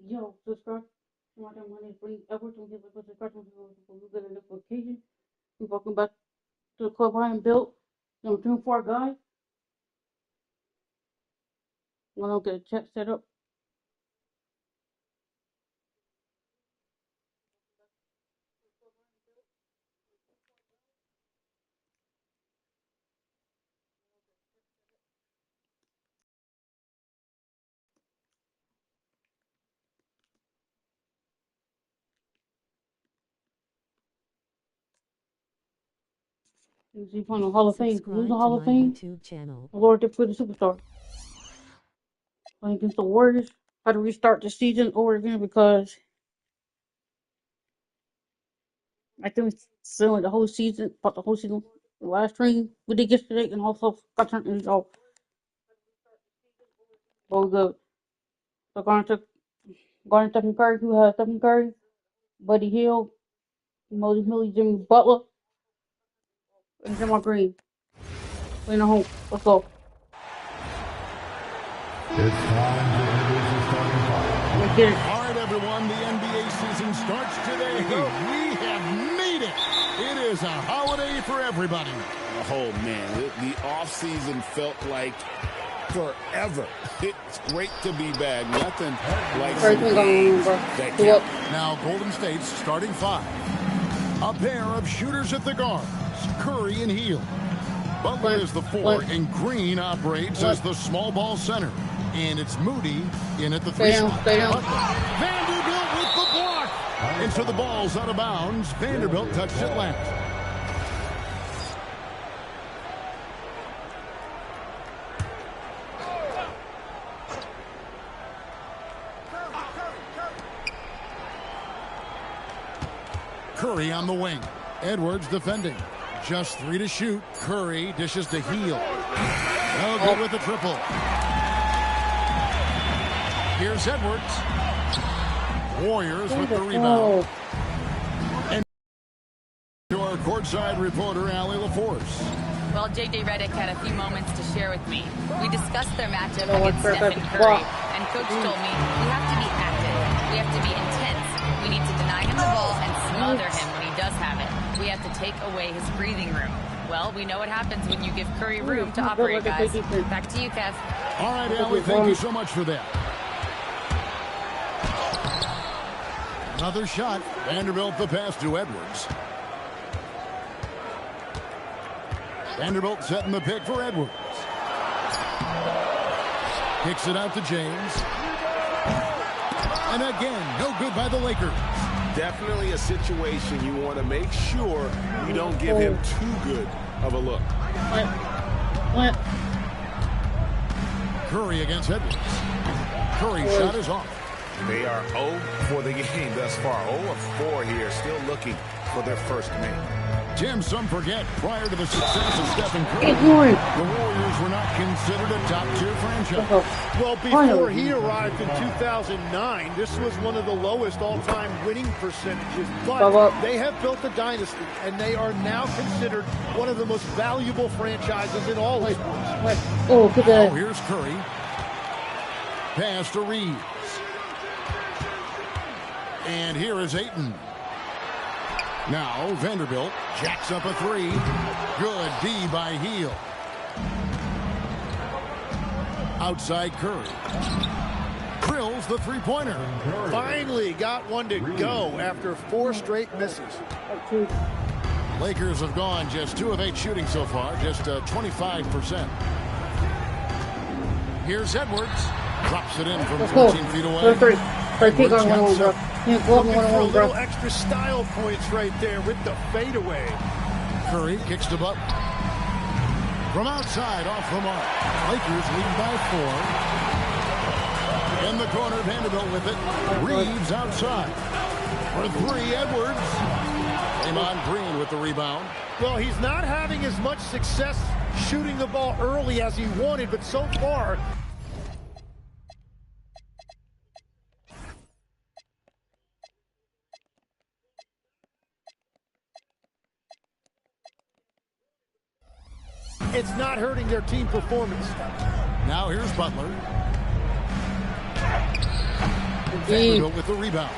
Yo, subscribe to my channel. My name is Brandon Edwards. Don't forget to subscribe to my channel to get a notification. Welcome back to the club I am built. I'm doing for a guy. I'm gonna get a chat set up. You see, playing the Hall of Fame. Who's the Hall of Fame? YouTube channel. Lord, they're the superstar. Playing against the Warriors. Had to restart the season over again because I think it's still like the whole season, but the whole season. The last stream we did yesterday, and also got turned into all good. So Garner Stephen Curry, who has Stephen Curry, Buddy Hield, Moses Millie, Jimmy Butler, and Jamal Green. Playing at home. Let's go. It's time to introduce the starting five. Let's get it. All right, everyone, the NBA season starts today. We have made it. It is a holiday for everybody. Oh, man, the offseason felt like forever. It's great to be back. Nothing like some games that count. Now, Golden State's starting five. A pair of shooters at the guards, Curry and Hield. Butler is the four, and Green operates as the small ball center. And it's Moody in at the three spot. Vanderbilt with the block. And so the ball's out of bounds. Vanderbilt touched it last. Curry on the wing. Edwards defending. Just 3 to shoot. Curry dishes to Hield. No good with the triple. Here's Edwards. Warriors with the rebound. And to our courtside reporter, Allie LaForce. Well, J.J. Redick had a few moments to share with me. We discussed their matchup against Stephen Curry, and Coach told me we have to be active. We have to be intense. We need to deny him the ball and smother him when he does have it. We have to take away his breathing room. Well, we know what happens when you give Curry room to operate, guys. Back to you, Kev. All right, Allie, thank you so much for that. Another shot. Vanderbilt the pass to Edwards. Vanderbilt setting the pick for Edwards. Kicks it out to James. And again, no good by the Lakers. Definitely a situation you want to make sure you don't give him too good of a look. Curry against Edwards. Curry shot is off. They are 0 for the game thus far. 0 of 4 here, still looking for their first make. Jim, some forget, prior to the success of Stephen Curry, the Warriors were not considered a top-tier franchise. Well, before he arrived in 2009, this was one of the lowest all-time winning percentages. But they have built a dynasty, and they are now considered one of the most valuable franchises in all of sports. Oh, here's Curry. Pass to Reeves. And here is Ayton. Now Vanderbilt jacks up a 3. Good D by Hield. Outside Curry. Drills the three-pointer. Finally got one to go after 4 straight misses. Lakers have gone just 2 of 8 shooting so far, just 25%. Here's Edwards. Drops it in from 14 feet away. Looking for a little extra style points right there with the fadeaway. Curry kicks to Butler. From outside, off the mark. Lakers lead by 4. In the corner, Vanderbilt with it. Reeves outside. For 3, Edwards. Draymond Green with the rebound. Well, he's not having as much success shooting the ball early as he wanted, but so far... it's not hurting their team performance. Now here's Butler. Vanderbilt with the rebound.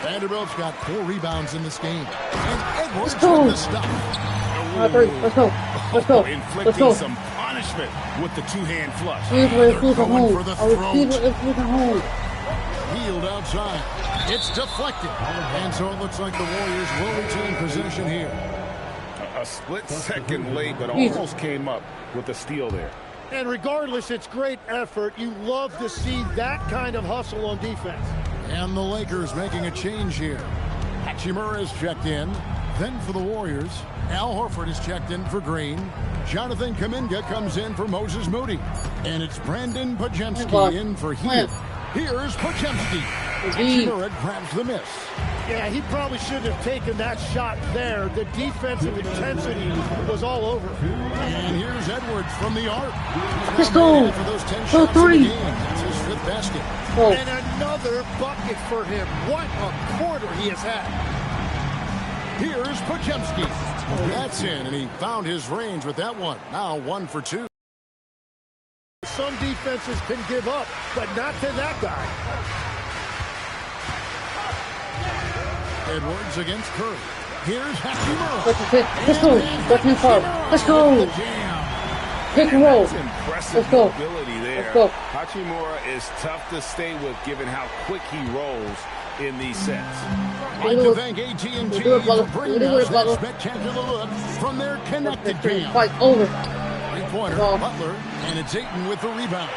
Vanderbilt's got 4 rebounds in this game. And Edwards with the stop. Let's go. Let's go. Inflicting some punishment with the two-hand flush. They're going for the throat. Healed outside. It's deflected. And so it looks like the Warriors will retain possession here. A split second late, but almost came up with a steal there. And regardless, it's great effort. You love to see that kind of hustle on defense. And the Lakers making a change here. Hachimura is checked in. Then for the Warriors, Al Horford is checked in for Green. Jonathan Kuminga comes in for Moses Moody. And it's Brandon Podziemski in for Hill. Here's Podziemski. Hachimura grabs the miss. Yeah, he probably shouldn't have taken that shot there. The defensive intensity was all over. And here's Edwards from the arc. Let's go. For those 10 shots in the game. It's his 5th basket. And another bucket for him. What a quarter he has had. Here's Podziemski. That's in, and he found his range with that one. Now 1 for 2. Some defenses can give up, but not to that guy. Edwards against Curry. Here's Hachimura. Let's go. Let's go. Pick and roll. Impressive mobility there. Let's go. Hachimura is tough to stay with given how quick he rolls in these sets. I'd like to thank AT&T for bringing us that spectacular look from their connected cam. Fight over. 3-pointer, Butler, and it's Ayton with the rebound.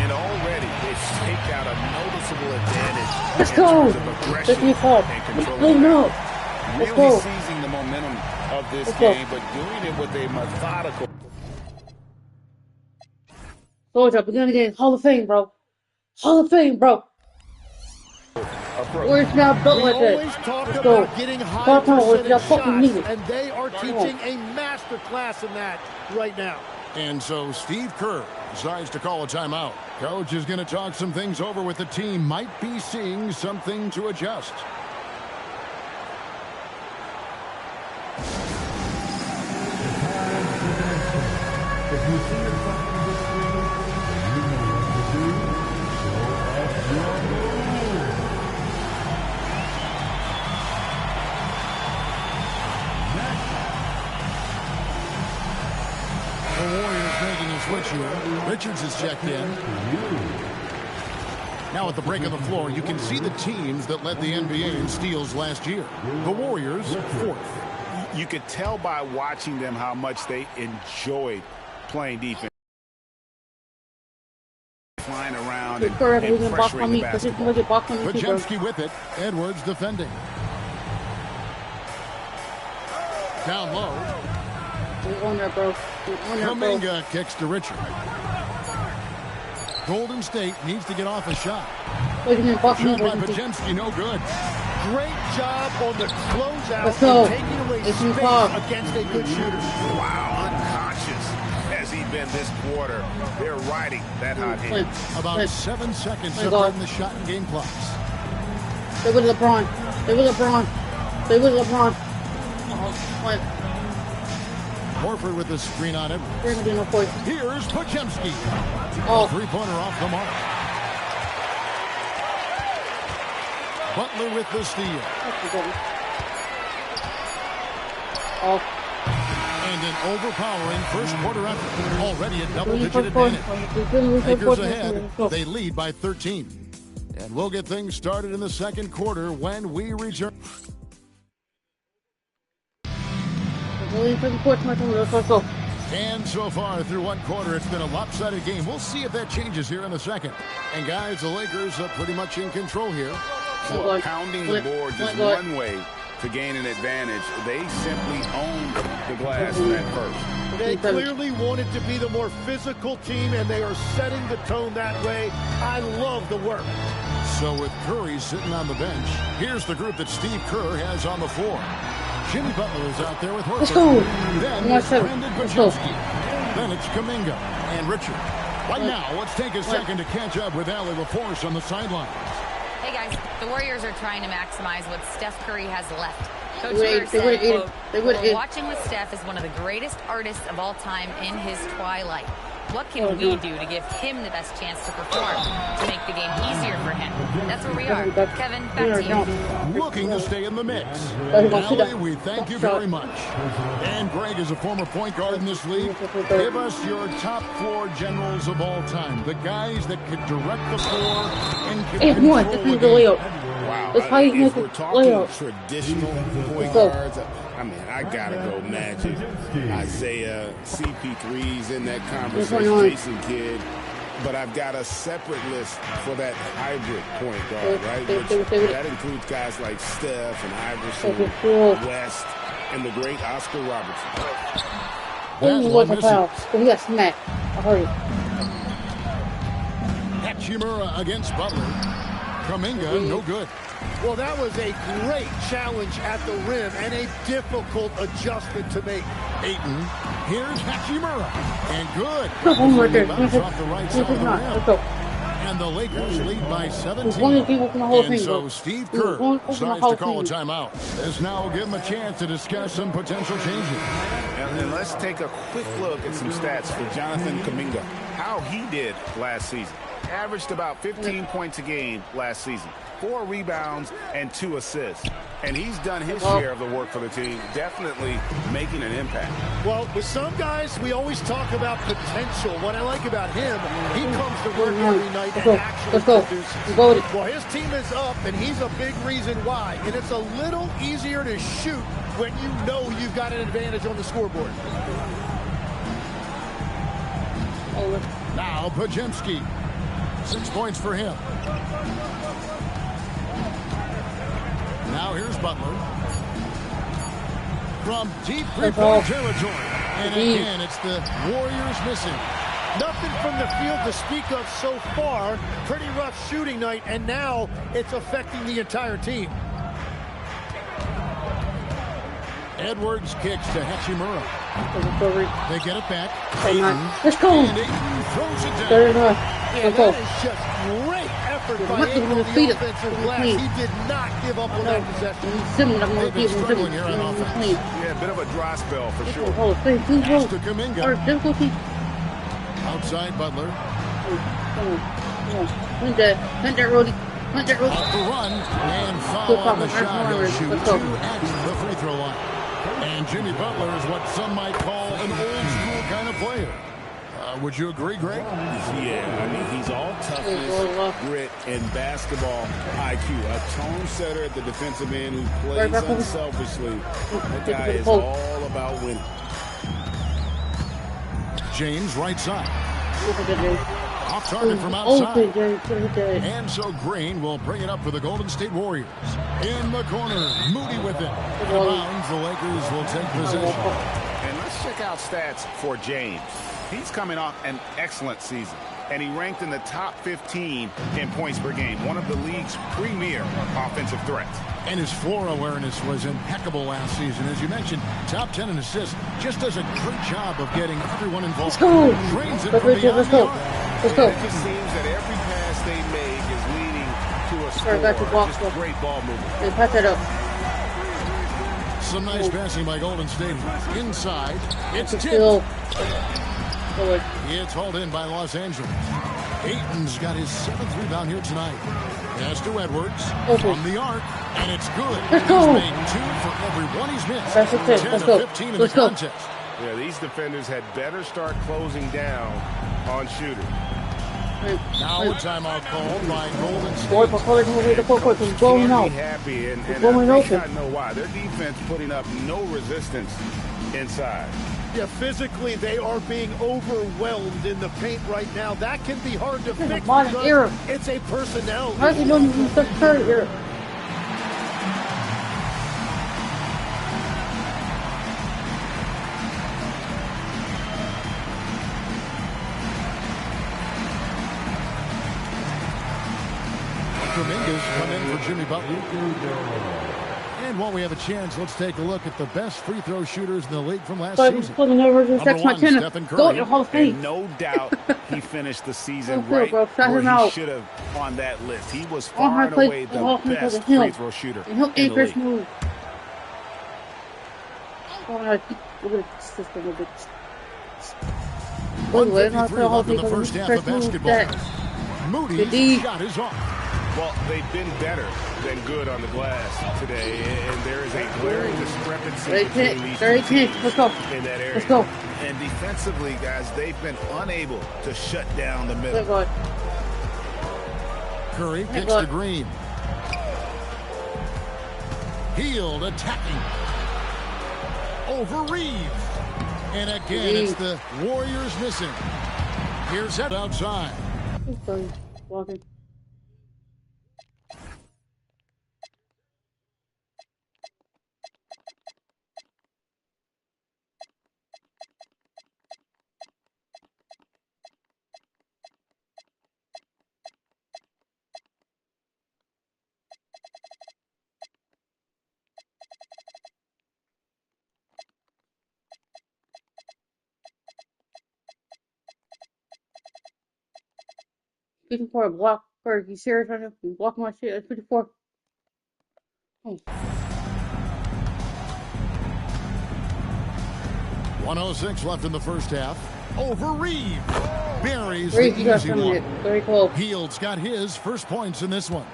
And already they've staked out a noticeable advantage. Let's go. Let's go. Really seizing the momentum of this game, but doing it with a methodical. Soldier, we're gonna get Hall of Fame, bro. Hall of Fame, bro. Where's now built like that? Always talk about getting high percentage shots, and they are teaching a master class in that right now. And so Steve Kerr decides to call a timeout. Coach is going to talk some things over with the team. Might be seeing something to adjust. The Warriors making a switch here. Richards is checked in. Now at the break of the floor, you can see the teams that led the NBA in steals last year. The Warriors, 4th. You could tell by watching them how much they enjoyed playing defense. Flying around and pressuring the basketball. Podziemski with it. Edwards defending. Down low. Kuminga kicks to Richard. Golden State needs to get off a shot. Shot by Podziemski, no good. Great job on the closeout and taking away space against a good shooter. Wow, unconscious has he been this quarter. They're riding that hot hand. About 7 seconds separating the shot and game clocks. They with LeBron. Horford with the screen on it. Here's Podziemski. Three-pointer off the mark. Butler with the steal. And an overpowering first quarter effort. Already a double-digit advantage. Lakers ahead. They lead by 13. And we'll get things started in the second quarter when we return. And so far through one quarter, it's been a lopsided game. We'll see if that changes here in a second. And guys, the Lakers are pretty much in control here. Well, pounding the boards is one way to gain an advantage. They simply owned the glass in that first. They clearly wanted to be the more physical team, and they are setting the tone that way. I love the work. So with Curry sitting on the bench, here's the group that Steve Kerr has on the floor. Jimmy Butler is out there with Horford. Let's go. Then it's Brandon Podziemski. Then it's Kuminga and Richard. Right now, let's take a second to catch up with Allie LaForce on the sidelines. Hey guys, the Warriors are trying to maximize what Steph Curry has left. Coach Kerr said, quote, "Watching with Steph is one of the greatest artists of all time in his twilight. What can we do to give him the best chance to perform, to make the game easier for him? That's where we are. Kevin, back to you. Looking to stay in the mix. Allie, we thank you very much. And Greg is a former point guard in this league. Give us your top 4 generals of all time. The guys that could direct the floor and could control the game. Wow. If we're talking traditional point guards, I mean, I gotta go Magic, Isaiah, CP3's in that conversation, Jason Kidd. But I've got a separate list for that hybrid point guard, right? That includes guys like Steph and Iverson, West, and the great Oscar Robertson. He wasn't foul. He got smacked. I heard it. Hachimura against Butler. Kuminga, no good. Well, that was a great challenge at the rim and a difficult adjustment to make. Ayton, here's Hachimura, and good. Right there. Off the right side of the rim. And the Lakers lead by 17. And so Steve Kerr decides to call a timeout. This now will give him a chance to discuss some potential changes. And then let's take a quick look at some stats for Jonathan Kuminga. How he did last season. Averaged about 15 points a game last season. 4 rebounds and 2 assists. And he's done his share of the work for the team, definitely making an impact. Well, with some guys, we always talk about potential. What I like about him, he comes to work every night and actually produces. Well, his team is up, and he's a big reason why. And it's a little easier to shoot when you know you've got an advantage on the scoreboard. Now Podziemski. 6 points for him. Now here's Butler. From deep three-point territory. And again, it's the Warriors missing. Nothing from the field to speak of so far. Pretty rough shooting night, and now it's affecting the entire team. Edwards kicks to Hachimura. They get it back. Let's go. And Ayton throws it down. Yeah, that is just great effort by Ayton on the offensive glass. He did not give up on that possession. They've been struggling here on offense. Yeah, a bit of a dry spell for sure. Pass to Kuminga. Outside Butler. Hunt that, Roddy. Off the run. And foul on the shot. He'll shoot 2 at the free throw line. And Jimmy Butler is what some might call an old-school kind of player. Would you agree, Greg? Yeah, I mean, he's all toughness, grit, and basketball IQ. A tone setter at the defensive end who plays unselfishly. That guy is all about winning. James, right side. Off target from outside. And so Green will bring it up for the Golden State Warriors. In the corner, Moody with it. Bounds, the Lakers will take possession. And let's check out stats for James. He's coming off an excellent season, and he ranked in the top 15 in points per game, one of the league's premier offensive threats. And his floor awareness was impeccable last season. As you mentioned, top 10 in assists, just does a great job of getting everyone involved. Let's go. Trains it from beyond the arc. It just seems that every pass they make is leading to a score. Just great ball movement. Pass that up. Some nice passing by Golden State. Inside, it's tipped. It's hauled in by Los Angeles. Ayton's got his 7th rebound here tonight. Pass to Edwards from the arc, and it's good. Let's go. He's made 2 for every one he's missed. 10 to 15 in the contest. Yeah, these defenders had better start closing down on shooters. Now a timeout called by Golden State. He's blowing out. Happy, and I think I know why. Their defense putting up no resistance inside. Yeah, physically they are being overwhelmed in the paint right now. That can be hard to fix because it's a personnel. How's he doing in the third era? Kuminga's come in for Jimmy Butler. And while we have a chance, let's take a look at the best free throw shooters in the league from last season. Number 1, Stephen Curry. And no doubt he finished the season right where he should have on that list. He was far and away the best free throw shooter in the league. Move. 153 left in the first half of basketball. Moody's shot is off. Well, they've been better than good on the glass today, and there is a glaring discrepancy between these two teams in that area. Let's go. And defensively, guys, they've been unable to shut down the middle. Curry gets to Green. Hield attacking. Over Reeves. And again, it's the Warriors missing. Here's that outside. Walking. $54 block for you serious right now? You blocking my shit at 54. Oh. 106 left in the first half. Over Reeves. Buries Reeves, the you got easy some one. it. Very cold. Hield's got his first points in this one.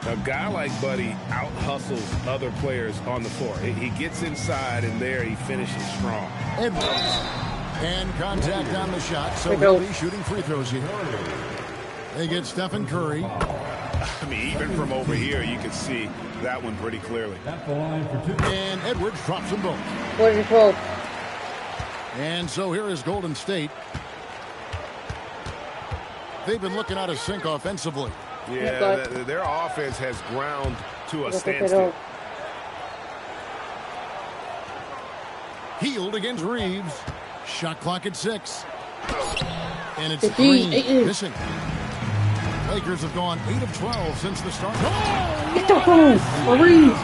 A guy like Buddy out-hustles other players on the floor. He gets inside, and there he finishes strong. Edwards. And contact on the shot, so he'll be shooting free throws here. They get Stephen Curry. I mean, even from over here, you can see that one pretty clearly. And Edwards drops them both. 44. And so here is Golden State. They've been looking out of sync offensively. Yeah, their offense has ground to a standstill. Hield against Reeves. Shot clock at 6. And it's Green missing. Lakers have gone 8 of 12 since the start. Get the phone! Reeves!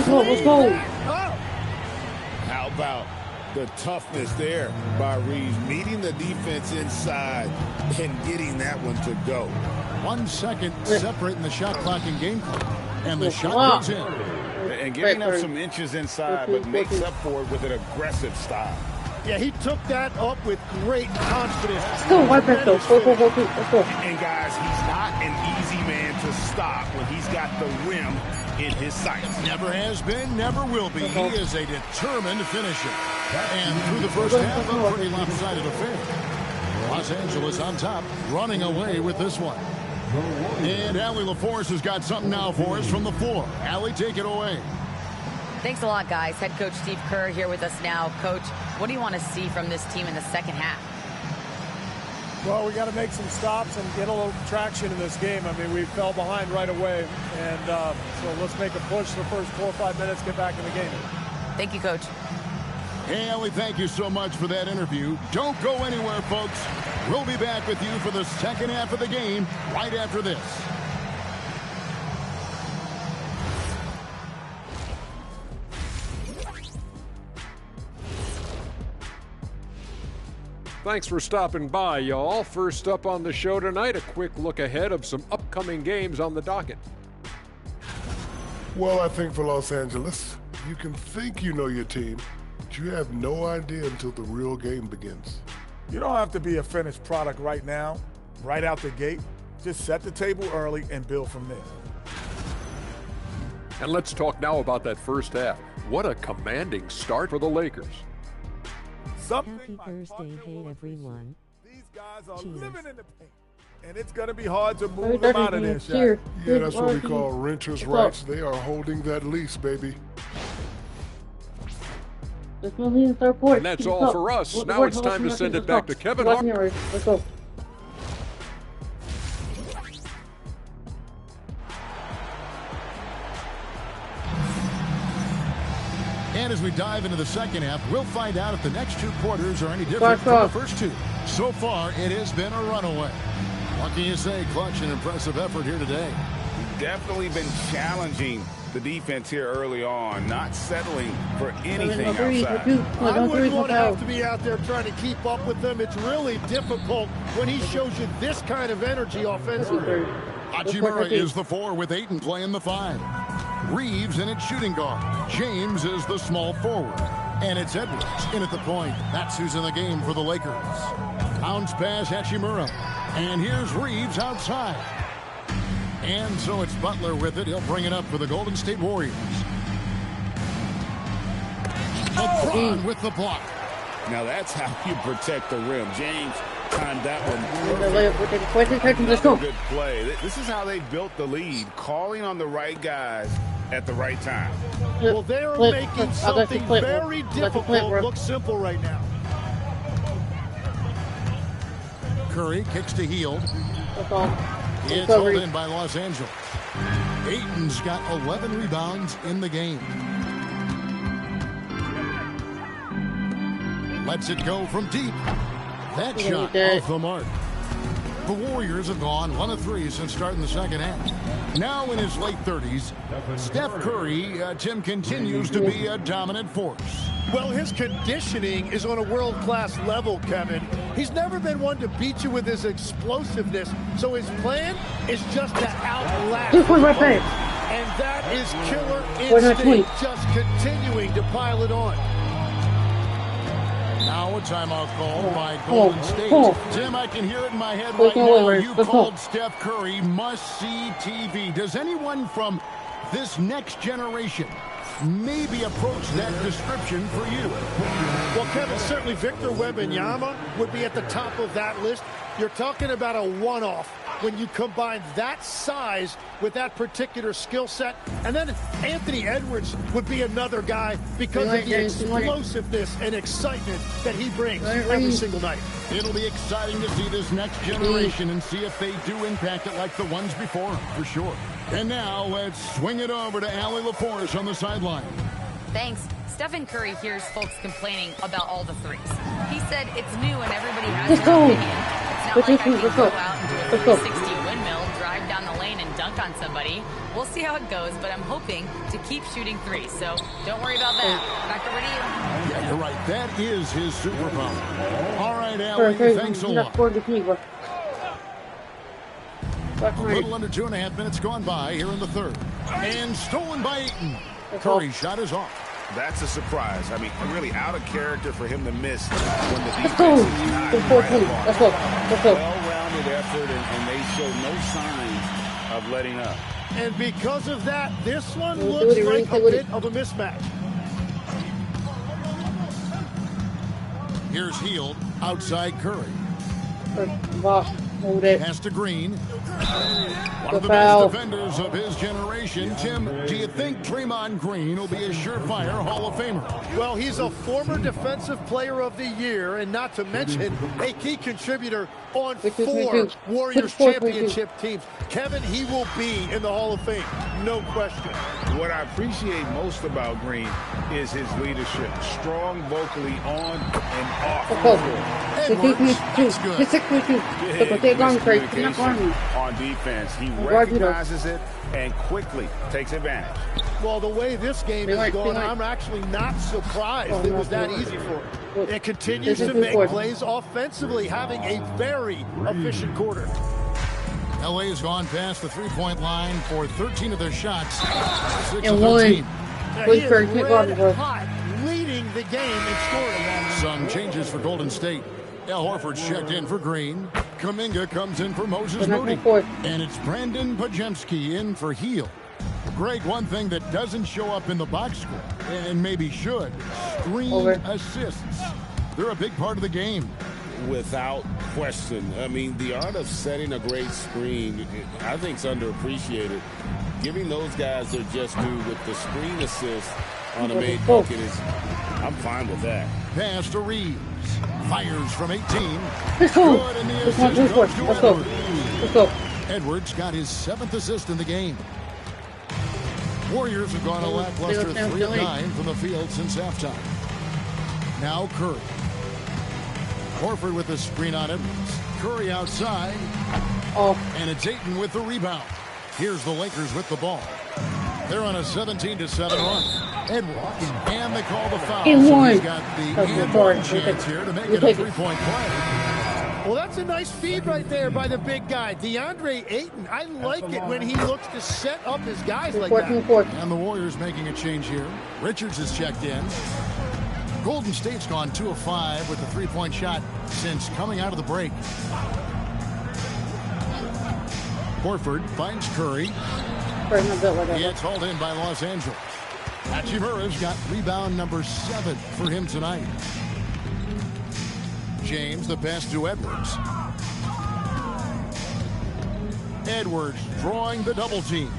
Let's go! How about the toughness there by Reeves, meeting the defense inside and getting that one to go. 1 second separating the shot clock and game clock. And the shot goes in. And giving up some inches inside, but makes up for it with an aggressive style. Yeah, he took that up with great confidence. Let's go, right back though. Let's go. And guys, he's not an easy man to stop when he's got the rim in his sights. Never has been, never will be. He is a determined finisher. And through the first half, a pretty lopsided affair. Los Angeles on top, running away with this one. And Allie LaForce has got something now for us from the floor. Allie, take it away. Thanks a lot, guys. Head coach Steve Kerr here with us now. Coach, what do you want to see from this team in the second half? Well, we got to make some stops and get a little traction in this game. I mean, we fell behind right away, and so let's make a push the first 4 or 5 minutes, get back in the game. Thank you, Coach. Hey, Allie, thank you so much for that interview. Don't go anywhere, folks. We'll be back with you for the second half of the game right after this. Thanks for stopping by, y'all. First up on the show tonight, a quick look ahead of some upcoming games on the docket. Well, I think for Los Angeles, you can think you know your team, but you have no idea until the real game begins. You don't have to be a finished product right now, right out the gate. Just set the table early and build from there. And let's talk now about that first half. What a commanding start for the Lakers. Something Happy Thursday, hey everyone. These guys are Cheers. living in the paint, and it's going to be hard to move them out of there, Shaq. Yeah, that's what we call renters' rights. They are holding that lease, baby. And that's all for us. Now it's time to send it back to Kevin Hart. Let's go. And as we dive into the second half, we'll find out if the next 2 quarters are any different from the first 2. So far, it has been a runaway. What can you say? Clutch and impressive effort here today. Definitely been challenging the defense here early on, not settling for anything outside. I wouldn't want to have to be out there trying to keep up with them. It's really difficult when he shows you this kind of energy offensively. Hachimura is the 4 with Ayton playing the 5. Reeves in its shooting guard. James is the small forward. And it's Edwards in at the point. That's who's in the game for the Lakers. Bounce pass, Hachimura. And here's Reeves outside. And so it's Butler with it. He'll bring it up for the Golden State Warriors. LeBron with the block. Now that's how you protect the rim. James timed that one. Good play. This is how they built the lead, calling on the right guys at the right time. Well, they're making something very difficult look simple right now. Curry kicks to Hield. It's held in by Los Angeles. Ayton's got 11 rebounds in the game. Lets it go from deep. That shot off the mark. The Warriors have gone 1 of 3 since starting the second half. Now in his late 30s, Steph Curry, Tim, continues to be a dominant force. Well, his conditioning is on a world-class level, Kevin. He's never been one to beat you with his explosiveness, so his plan is just to outlast. And that is killer instinct, just continuing to pile it on. Now a timeout call by Golden State. Tim, I can hear it in my head right now. You called Steph Curry must-see TV. Does anyone from this next generation maybe approach that description for you? Well, Kevin, certainly Victor Wembanyama would be at the top of that list. You're talking about a one-off when you combine that size with that particular skill set. And then Anthony Edwards would be another guy because of the explosiveness and excitement that he brings every single night. It'll be exciting to see this next generation and see if they do impact it like the ones before them, for sure. And now let's swing it over to Allie LaForce on the sideline. Thanks. Stephen Curry hears folks complaining about all the threes. He said it's new and everybody has their opinion. It's not like I can go out and do a 360 windmill, drive down the lane and dunk on somebody. We'll see how it goes, but I'm hoping to keep shooting threes, so don't worry about that. Back over to you. Yeah, you're right. That is his superpower. All right, Allie, thanks a lot. A little under 2.5 minutes gone by here in the third. And stolen by Ayton. Curry's shot is off. That's a surprise. I mean, really out of character for him to miss when the defense is not right up. Well-rounded effort, and they show no signs of letting up. And because of that, this one looks like a bit of a mismatch. Here's Hield outside Curry. Pass to Green. One of the best defenders of his generation. Tim, do you think Draymond Green will be a surefire Hall of Famer? Well, he's a former Defensive Player of the Year, and not to mention a key contributor on 4 Warriors championship teams. Kevin, he will be in the Hall of Fame, no question. What I appreciate most about Green is his leadership. Strong vocally on and off the floor. That's good. On defense, he recognizes it and quickly takes advantage. Well, the way this game is going, I'm actually not surprised it was that easy for him. It continues to make plays offensively, having a very efficient quarter. LA has gone past the three-point line for 13 of their shots. 6 of 13. He is red hot, leading the game in scoring. Some changes for Golden State. Al Horford's checked in for Green. Kuminga comes in for Moses Moody. And it's Brandon Pajemski in for Hield. Greg, one thing that doesn't show up in the box score, and maybe should, screen assists. They're a big part of the game. Without question. I mean, the art of setting a great screen, I think, is underappreciated. Giving those guys their just due with the screen assist on a made bucket is, I'm fine with that. Pass to Reeves. Fires from 18. Good, and the assist goes to Edwards. Edwards got his 7th assist in the game. Warriors have gone a lackluster 3 of 9 from the field since halftime. Now Curry. Horford with the screen on Edwards. Curry outside. And it's Ayton with the rebound. Here's the Lakers with the ball. They're on a 17-7 run. Edwards. And they call the foul. So he's got the chance here to make it a 3-point play. Well, that's a nice feed right there by the big guy. DeAndre Ayton, I like it when he looks to set up his guys like that. And the Warriors making a change here. Richards is checked in. Golden State's gone 2 of 5 with the three-point shot since coming out of the break. Horford finds Curry. It's hauled in by Los Angeles. Hachimura's got rebound number 7 for him tonight. James, the pass to Edwards. Edwards drawing the double team.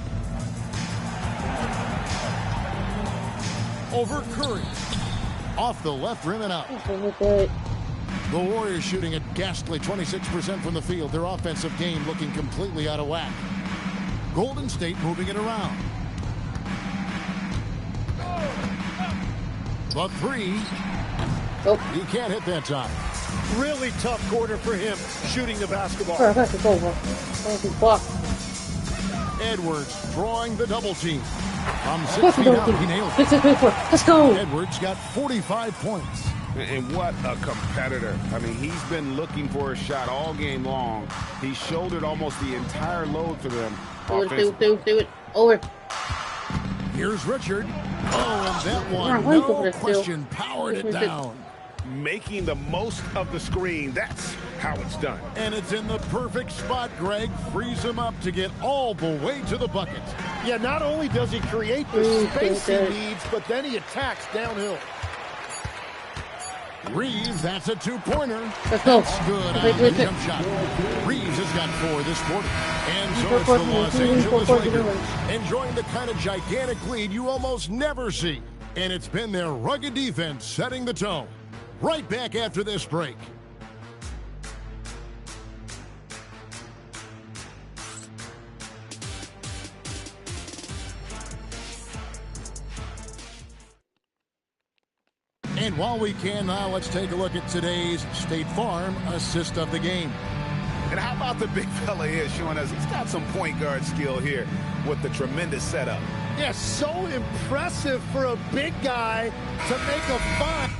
Over Curry. Off the left rim and out. The Warriors shooting a ghastly 26% from the field. Their offensive game looking completely out of whack. Golden State moving it around. The three. He can't hit that time. Really tough quarter for him shooting the basketball. Edwards drawing the double team. From 6 feet out, he nails it. Let's go. Edwards got 45 points. And what a competitor. I mean, he's been looking for a shot all game long. He shouldered almost the entire load for them. Do it. Over. Here's Richard. Oh, and that one, no question, powered it down. Making the most of the screen. That's how it's done. And it's in the perfect spot, Greg. Frees him up to get all the way to the bucket. Yeah, not only does he create the space he needs, but then he attacks downhill. Reeves, that's a two-pointer. Let's go. That's good on the jump shot. Reeves has got 4 this quarter. And so it's the Los Angeles Lakers enjoying the kind of gigantic lead you almost never see. And it's been their rugged defense setting the tone. Right back after this break. And while we can now, let's take a look at today's State Farm assist of the game. And how about the big fella here showing us he's got some point guard skill here with the tremendous setup. Yeah, so impressive for a big guy to make a find.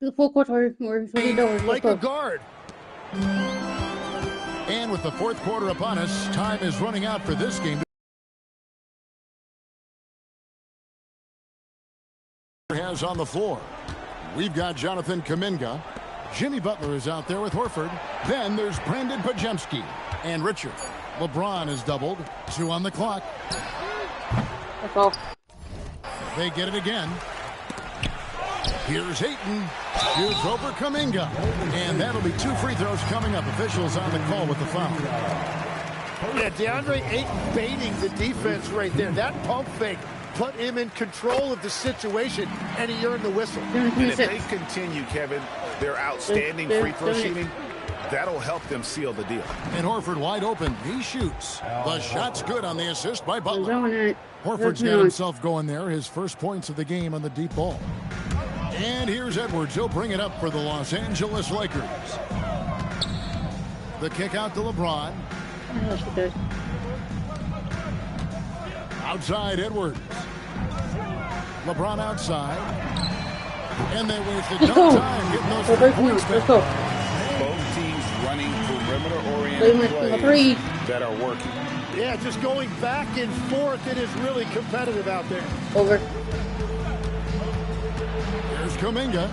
The full court we're like a guard. And with the fourth quarter upon us, time is running out for this game. Has on the floor. We've got Jonathan Kuminga. Jimmy Butler is out there with Horford. Then there's Brandon Pajemski and Richard. LeBron is doubled. 2 on the clock. That's all. They get it again. Here's Ayton. Shoots over Kuminga. And that'll be 2 free throws coming up. Officials on the call with the foul. Yeah, DeAndre Ayton baiting the defense right there. That pump fake put him in control of the situation, and he earned the whistle. And if they continue, Kevin, their outstanding free throw shooting, that'll help them seal the deal. And Horford wide open. He shoots. The shot's good on the assist by Butler. Horford's got himself going there. His first points of the game on the deep ball. And here's Edwards. He'll bring it up for the Los Angeles Lakers. The kick out to LeBron. Outside Edwards. LeBron outside. And they wasted no time getting those 3 points back. Both teams running perimeter-oriented plays that are working. Yeah, just going back and forth. It is really competitive out there. Over. There's Kuminga.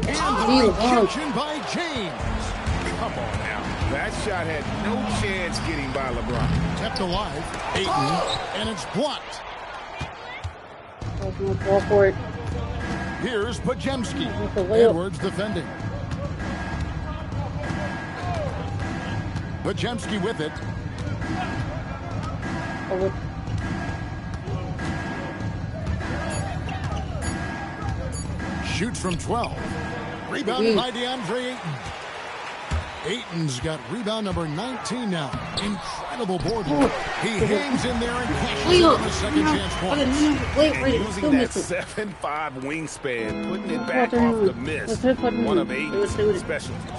And the rejection by James. Come on now. That shot had no chance getting by LeBron. Kept alive. Ayton. And it's blocked. Ball for it. Here's Pajemski. Edwards defending. Pajemski with it. Shoots from 12. Rebounded by DeAndre Ayton. Ayton's got rebound number 19 now. Incredible board work. He hangs in there and cashes in on the second chance points. And using that 7'5" wingspan, putting it back off the miss. One of Ayton's specialties.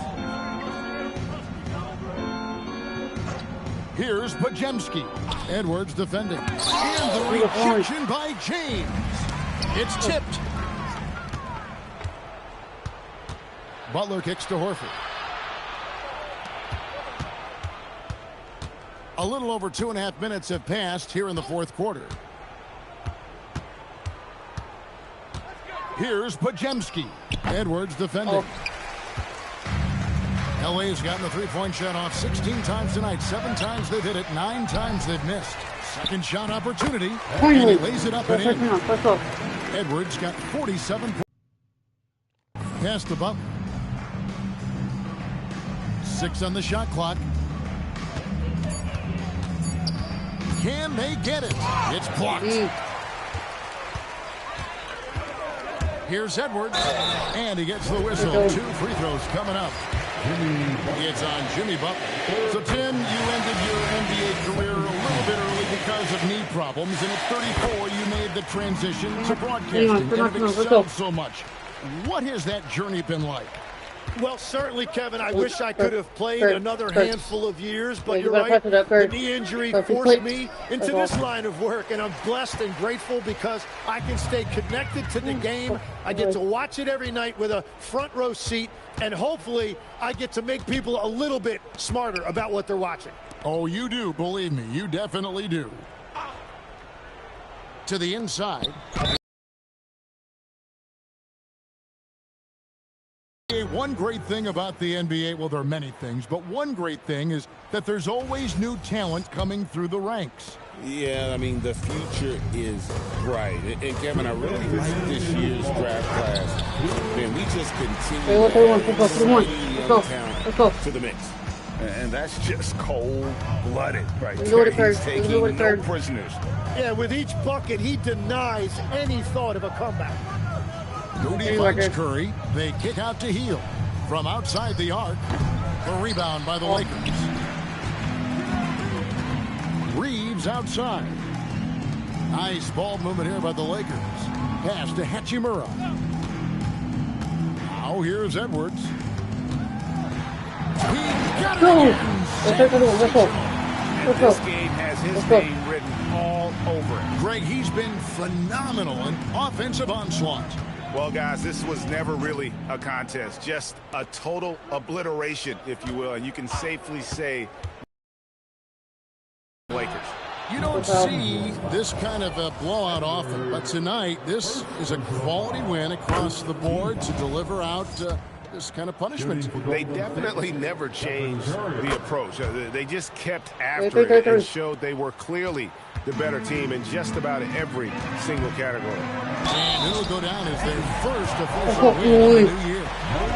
Here's Pajemski. Edwards defending. And the rejection by James. It's tipped. Butler kicks to Horford. A little over 2.5 minutes have passed here in the fourth quarter. Here's Pajemski. Edwards defending. LA's gotten the three-point shot off 16 times tonight. 7 times they've hit it. 9 times they've missed. Second shot opportunity. And he lays it up and in. Edwards got 47 points. Pass to Butler. 6 on the shot clock. Can they get it? It's blocked. Here's Edwards. And he gets the whistle. 2 free throws coming up. It's on Jimmy Butler. So, Tim, you ended your NBA career a little bit early because of knee problems. And at 34, you made the transition to broadcasting. And it excelled so much. What has that journey been like? Well, certainly, Kevin, I wish I could have played another handful of years, but you're right. The knee injury forced me into this line of work, and I'm blessed and grateful because I can stay connected to the game. I get to watch it every night with a front row seat, and hopefully I get to make people a little bit smarter about what they're watching. Oh, you do, believe me. You definitely do. To the inside. One great thing about the NBA, well, there are many things, but one great thing is that there's always new talent coming through the ranks. Yeah, I mean, the future is bright. And Kevin, I really like this year's draft class. Man, we just continue to the mix. And that's just cold-blooded right there. He's taking no prisoners. Yeah, with each bucket, he denies any thought of a comeback. Moody finds Curry. They kick out to Hield. From outside the arc, the rebound by the Lakers. Reeves outside. Nice ball movement here by the Lakers. Pass to Hachimura. Now here's Edwards. He got it again. This game has his name written all over it. Greg, he's been phenomenal in offensive onslaught. Well, guys, this was never really a contest, just a total obliteration, if you will, and you can safely say Lakers. You don't see this kind of a blowout often, but tonight this is a quality win across the board to deliver out this kind of punishment. They definitely never changed the approach. They just kept after it and showed they were clearly the better team in just about every single category. And it'll go down as their first official win of the new year.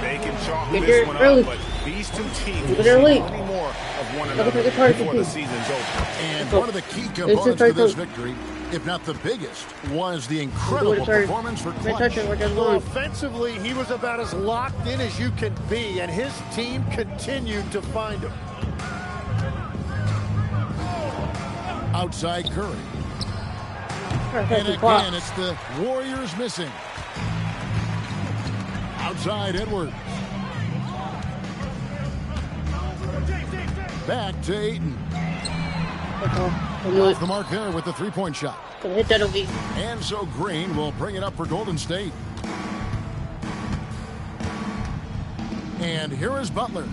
They can chalk this one up, but these two teams will see plenty more of one another before the season's over. And one of the key components to this victory, if not the biggest, was the incredible performance for Clutch. Well, offensively, he was about as locked in as you can be, and his team continued to find him. Outside Curry. And again, it's the Warriors missing. Outside Edwards. Back to Ayton. Off the mark there with the three-point shot. And so Green will bring it up for Golden State. And here is Butler.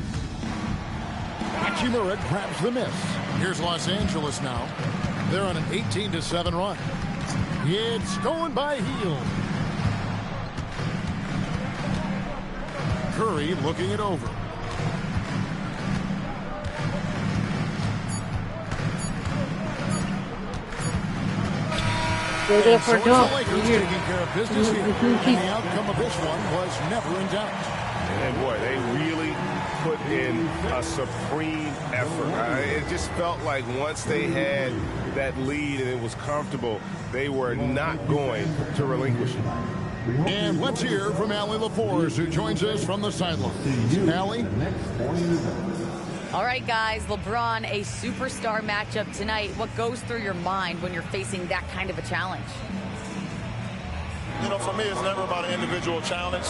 Hachimura grabs the miss. Here's Los Angeles now. They're on an 18-7 run. It's stolen by Hield. Curry looking it over. So the Lakers taking care of business here. And the outcome of this one was never in doubt. And boy, they really put in a supreme effort. It just felt like once they had that lead and it was comfortable, they were not going to relinquish it. And let's hear from Allie LaForce, who joins us from the sidelines. Allie? All right, guys, LeBron, a superstar matchup tonight. What goes through your mind when you're facing that kind of a challenge? You know, for me, it's never about an individual challenge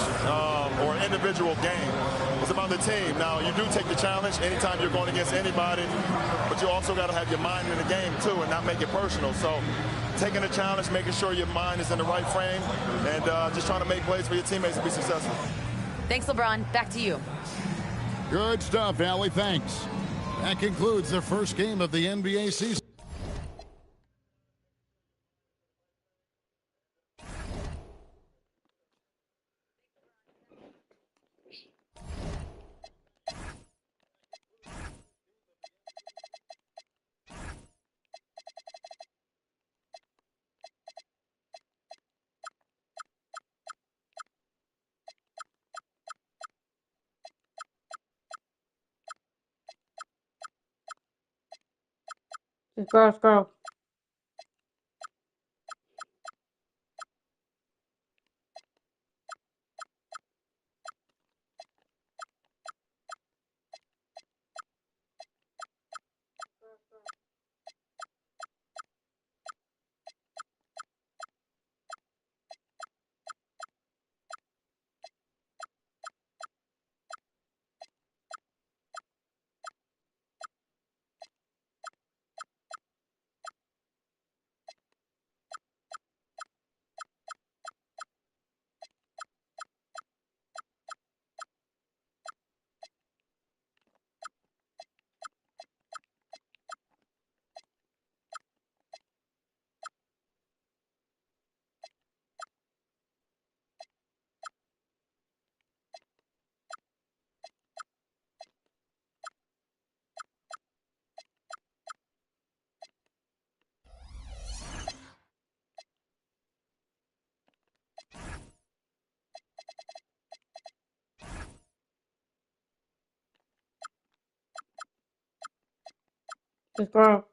or individual game. It's about the team. Now, you do take the challenge anytime you're going against anybody, but you also got to have your mind in the game, too, and not make it personal. So taking the challenge, making sure your mind is in the right frame, and just trying to make plays for your teammates to be successful. Thanks, LeBron. Back to you. Good stuff, Allie. Thanks. That concludes the first game of the NBA season. Let's go. Let's go.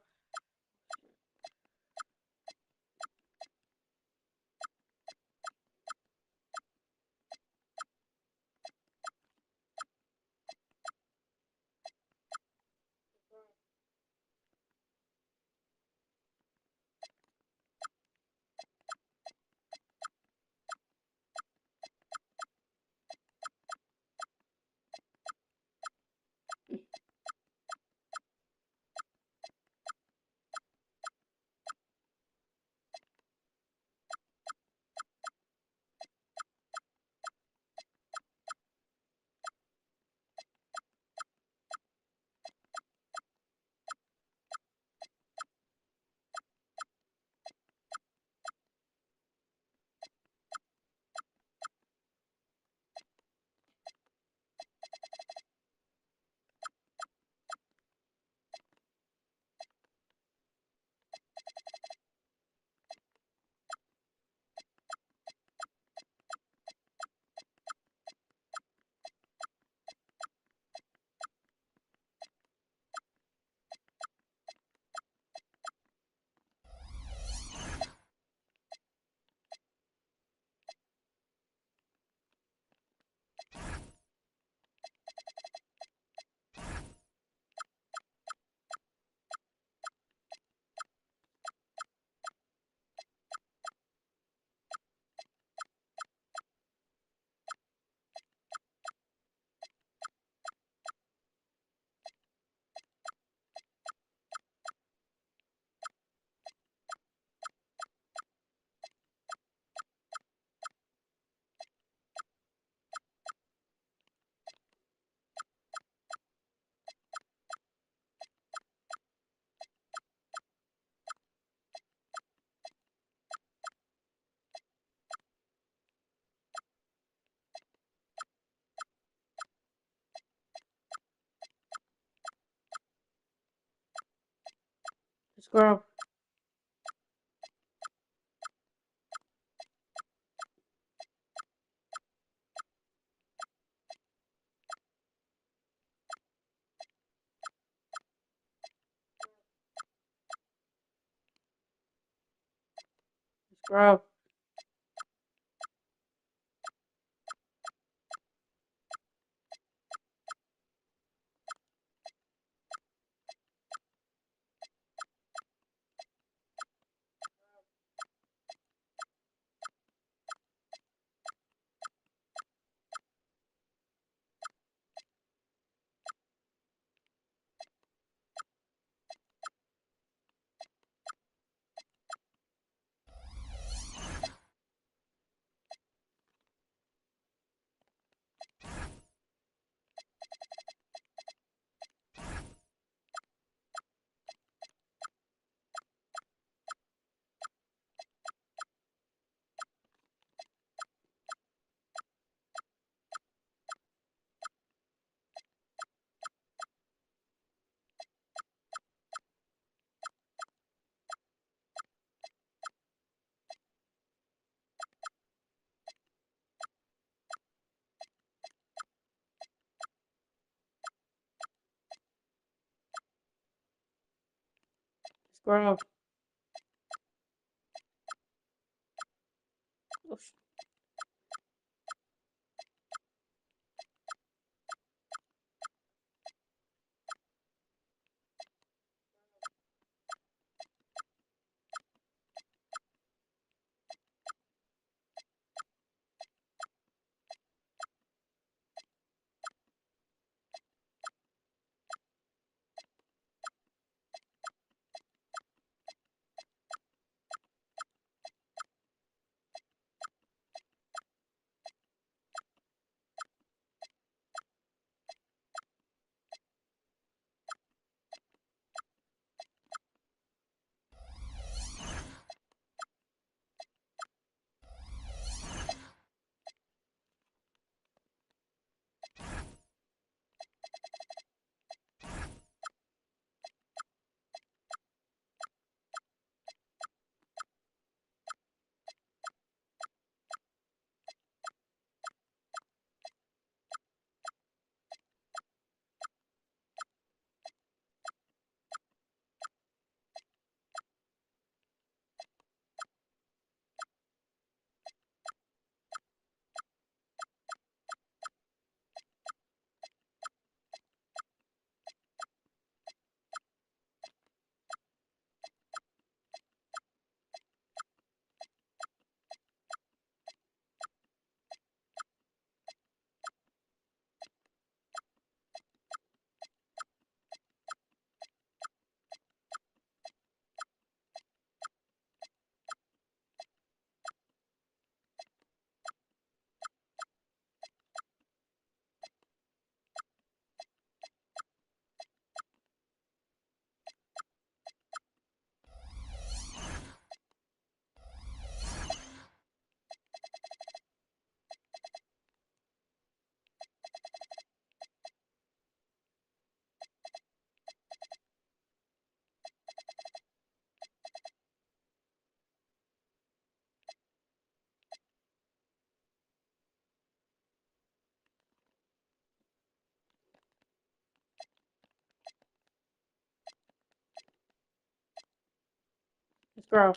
Let's go. Scrub. Scrub. Scrub.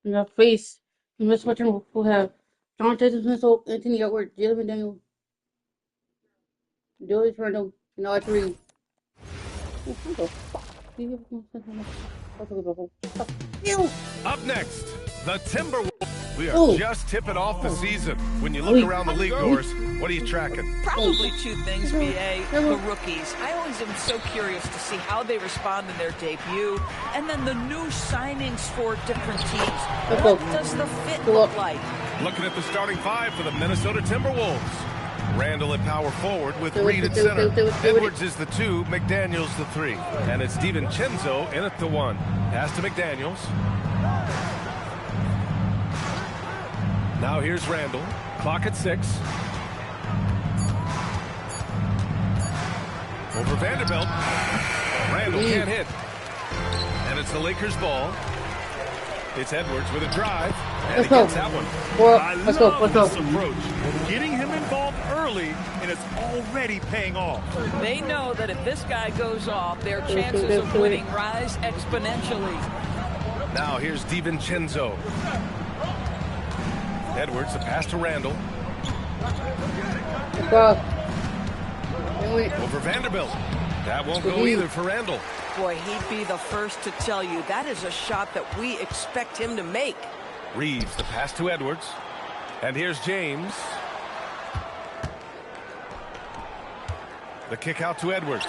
In your face. You miss what you will have. John Jason Smith, Anthony Edwards, Jalen McDaniel, Joey Fernando, and all three. Who the fuck? Up next, the Timberwolves. We are just tipping off the season. When you look around the league doors, what are you tracking? Probably two things, BA. The rookies. I always am so curious to see how they respond in their debut. And then the new signings for different teams. What does the fit look like? Looking at the starting five for the Minnesota Timberwolves. Randall at power forward with Reed at center. Edwards is the 2, McDaniels the 3. And it's DiVincenzo in at the 1. Pass to McDaniels. Now here's Randall. Clock at 6. Over Vanderbilt. Randall can't hit. And it's the Lakers' ball. It's Edwards with a drive, and he gets that one. I love this approach. Getting him involved early, and it's already paying off. They know that if this guy goes off, their chances of winning rise exponentially. Now here's DiVincenzo. Edwards, the pass to Randall. Over Vanderbilt. That won't go either for Randall. Boy, he'd be the first to tell you that is a shot that we expect him to make. Reeves, the pass to Edwards. And here's James. The kick out to Edwards.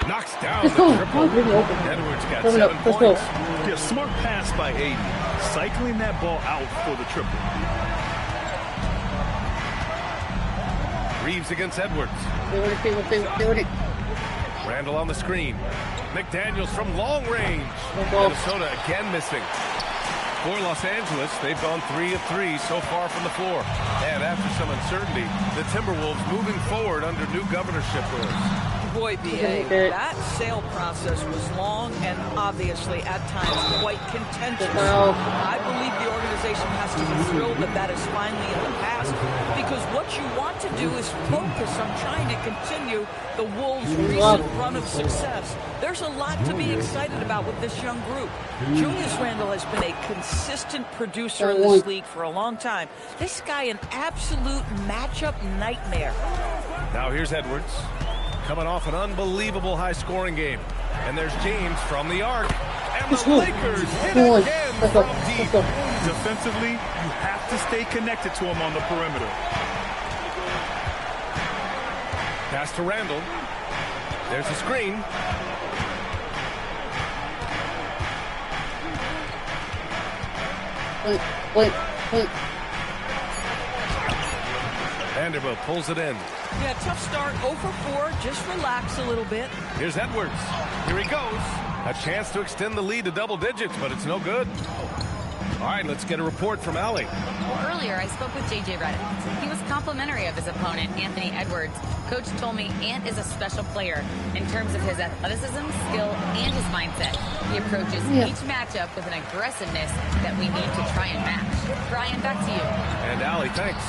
Knocks down the triple. Edwards got 7 points. Yeah, smart pass by Aiden. Cycling that ball out for the triple. Reeves against Edwards. Randall on the screen. McDaniels from long range. Minnesota again missing. For Los Angeles, they've gone 3 of 3 so far from the floor. And after some uncertainty, the Timberwolves moving forward under new governorship rules. Boy, B.A., that sale process was long and obviously at times quite contentious. I believe the organization has to be thrilled that that is finally in the past, because what you want to do is focus on trying to continue the Wolves' recent run of success. There's a lot to be excited about with this young group. Julius Randle has been a consistent producer in this league for a long time. This guy, an absolute matchup nightmare. Now here's Edwards. Coming off an unbelievable high-scoring game. And there's James from the arc. And the Lakers hit again from deep. Defensively, you have to stay connected to him on the perimeter. Pass to Randall. There's a screen. Vanderbilt pulls it in. Yeah, tough start, 0 for 4. Just relax a little bit. Here's Edwards. Here he goes. A chance to extend the lead to double digits, but it's no good. All right, let's get a report from Allie. Well, earlier I spoke with J.J. Redick. He was complimentary of his opponent, Anthony Edwards. Coach told me Ant is a special player in terms of his athleticism, skill, and his mindset. He approaches each matchup with an aggressiveness that we need to try and match. Brian, back to you. And Allie, thanks.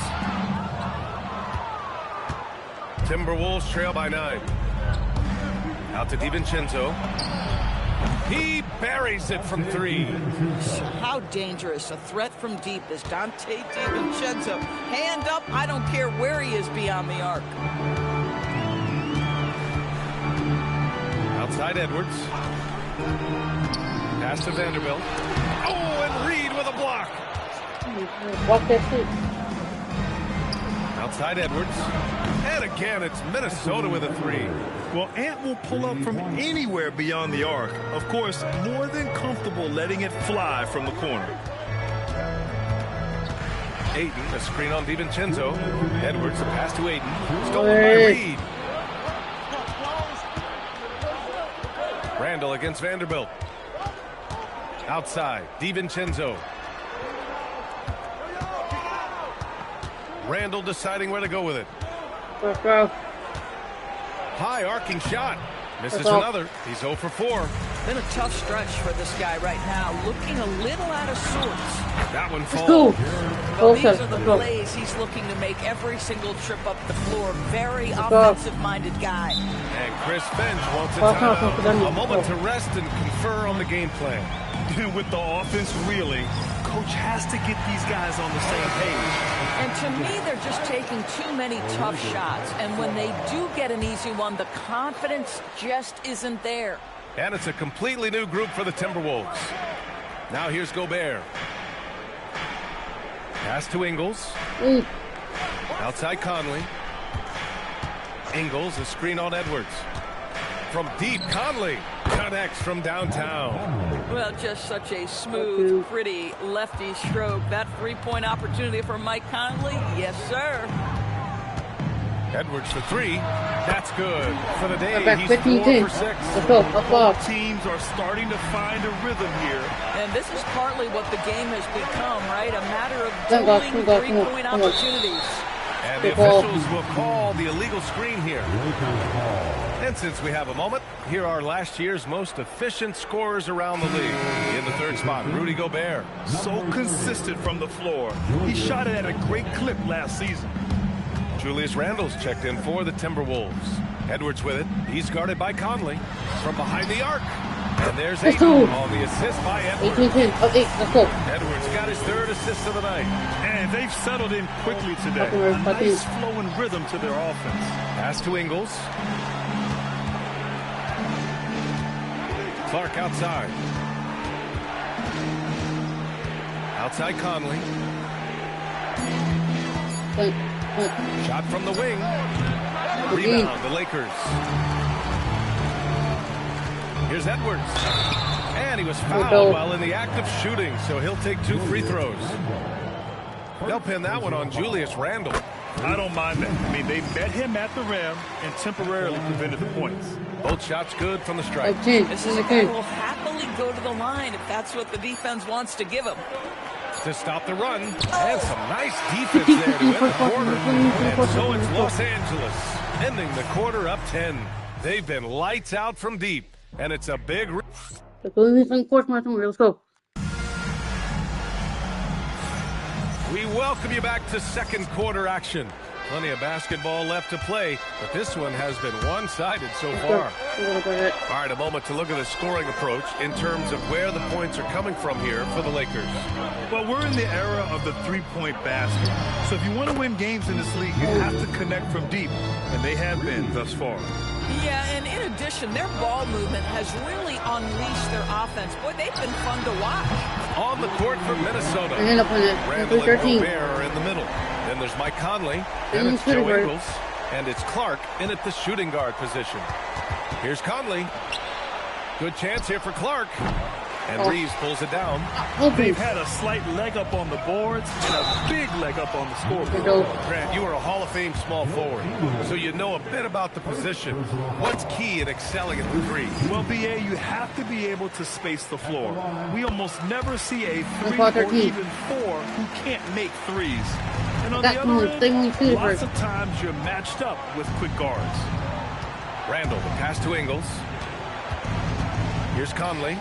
Timberwolves trail by 9. Out to DiVincenzo. He buries it from 3. How dangerous a threat from deep is Dante DiVincenzo. Hand up, I don't care where he is beyond the arc. Outside Edwards. Pass to Vanderbilt. Oh, and Reed with a block. Walk that shit. Outside Edwards. And again, it's Minnesota with a 3. Well, Ant will pull up from anywhere beyond the arc. Of course, more than comfortable letting it fly from the corner. Ayton, a screen on DiVincenzo. Edwards, a pass to Ayton. Stolen by Reed. Randall against Vanderbilt. Outside, DiVincenzo. Randall deciding where to go with it. High arcing shot. Misses another. He's 0 for 4. Been a tough stretch for this guy right now. Looking a little out of sorts. That one falls. Well, these are the plays he's looking to make every single trip up the floor. Very offensive-minded guy. And Chris Finch wants a timeout. A moment to rest and confer on the game plan. With the offense reeling, coach has to get these guys on the same page. And to me, they're just taking too many tough shots. And when they do get an easy one, the confidence just isn't there. And it's a completely new group for the Timberwolves. Now here's Gobert. Pass to Ingles. Outside Conley. Ingles, a screen on Edwards. From deep, Conley connects from downtown. Well, just such a smooth, pretty lefty stroke. That three-point opportunity for Mike Conley, yes, sir. Edwards for 3. That's good. For the day, he's 4 for 6. Both teams are starting to find a rhythm here. And this is partly what the game has become, right? A matter of dueling three-point opportunities. And the officials will call the illegal screen here. And since we have a moment, here are last year's most efficient scorers around the league. In the third spot, Rudy Gobert. So consistent from the floor. He shot it at a great clip last season. Julius Randle's checked in for the Timberwolves. Edwards with it. He's guarded by Conley. From behind the arc. And there's Ayton on the assist by Edwards. Okay, let's go. Edwards got his third assist of the night. And they've settled in quickly today. A nice flowing rhythm to their offense. Pass to Ingles. Clark outside. Outside Conley. Shot from the wing. Rebound, the Lakers. Here's Edwards. And he was fouled while in the act of shooting, so he'll take 2 free throws. They'll pin that one on Julius Randle. I don't mind that. I mean, they met him at the rim and temporarily prevented the points. Both shots good from the stripe. This is a guy who will happily go to the line if that's what the defense wants to give him. To stop the run. And some nice defense there to end the quarter. And so it's Los Angeles, ending the quarter up 10. They've been lights out from deep. And it's a big... Let's go. We welcome you back to second quarter action. Plenty of basketball left to play, but this one has been one-sided so far. All right, a moment to look at the scoring approach in terms of where the points are coming from here for the Lakers. Well, we're in the era of the three-point basket. So if you want to win games in this league, you have to connect from deep, and they have been thus far. Yeah, and in addition, their ball movement has really unleashed their offense. Boy, they've been fun to watch. On the court for Minnesota. Randle and Gobert are in the middle. Then there's Mike Conley. Then it's Joe Ingles. And it's Clark in at the shooting guard position. Here's Conley. Good chance here for Clark. And Reeves pulls it down. They've had a slight leg up on the boards and a big leg up on the scoreboard. Grant, you are a Hall of Fame small forward, so you know a bit about the position. What's key in excelling at the three? Well, BA, you have to be able to space the floor. We almost never see a 3 or even 4 who can't make threes. And on the other end, lots of times you're matched up with quick guards. Randle, the pass to Ingles. Here's Conley.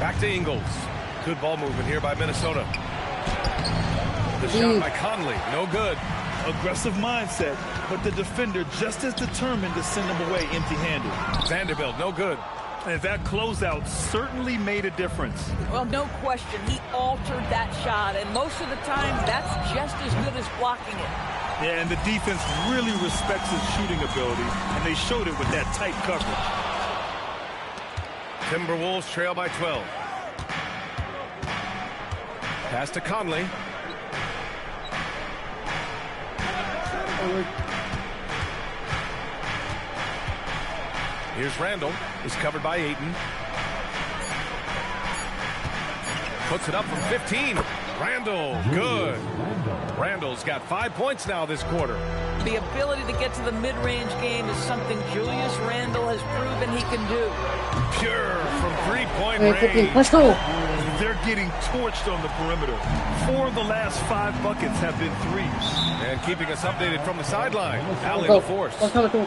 Back to Ingles. Good ball movement here by Minnesota. The shot by Conley, no good. Aggressive mindset, but the defender just as determined to send him away empty-handed. Vanderbilt, no good. And that closeout certainly made a difference. Well, no question. He altered that shot, and most of the time, that's just as good as blocking it. Yeah, and the defense really respects his shooting ability, and they showed it with that tight coverage. Timberwolves trail by 12. Pass to Conley. Here's Randle. Is covered by Ayton. Puts it up from 15. Randle, good. Randle's got 5 points now this quarter. The ability to get to the mid-range game is something Julius Randle has proven he can do. Pure from three-point range. Let's go. They're getting torched on the perimeter. 4 of the last 5 buckets have been threes. And keeping us updated from the sideline, Allie LaForce.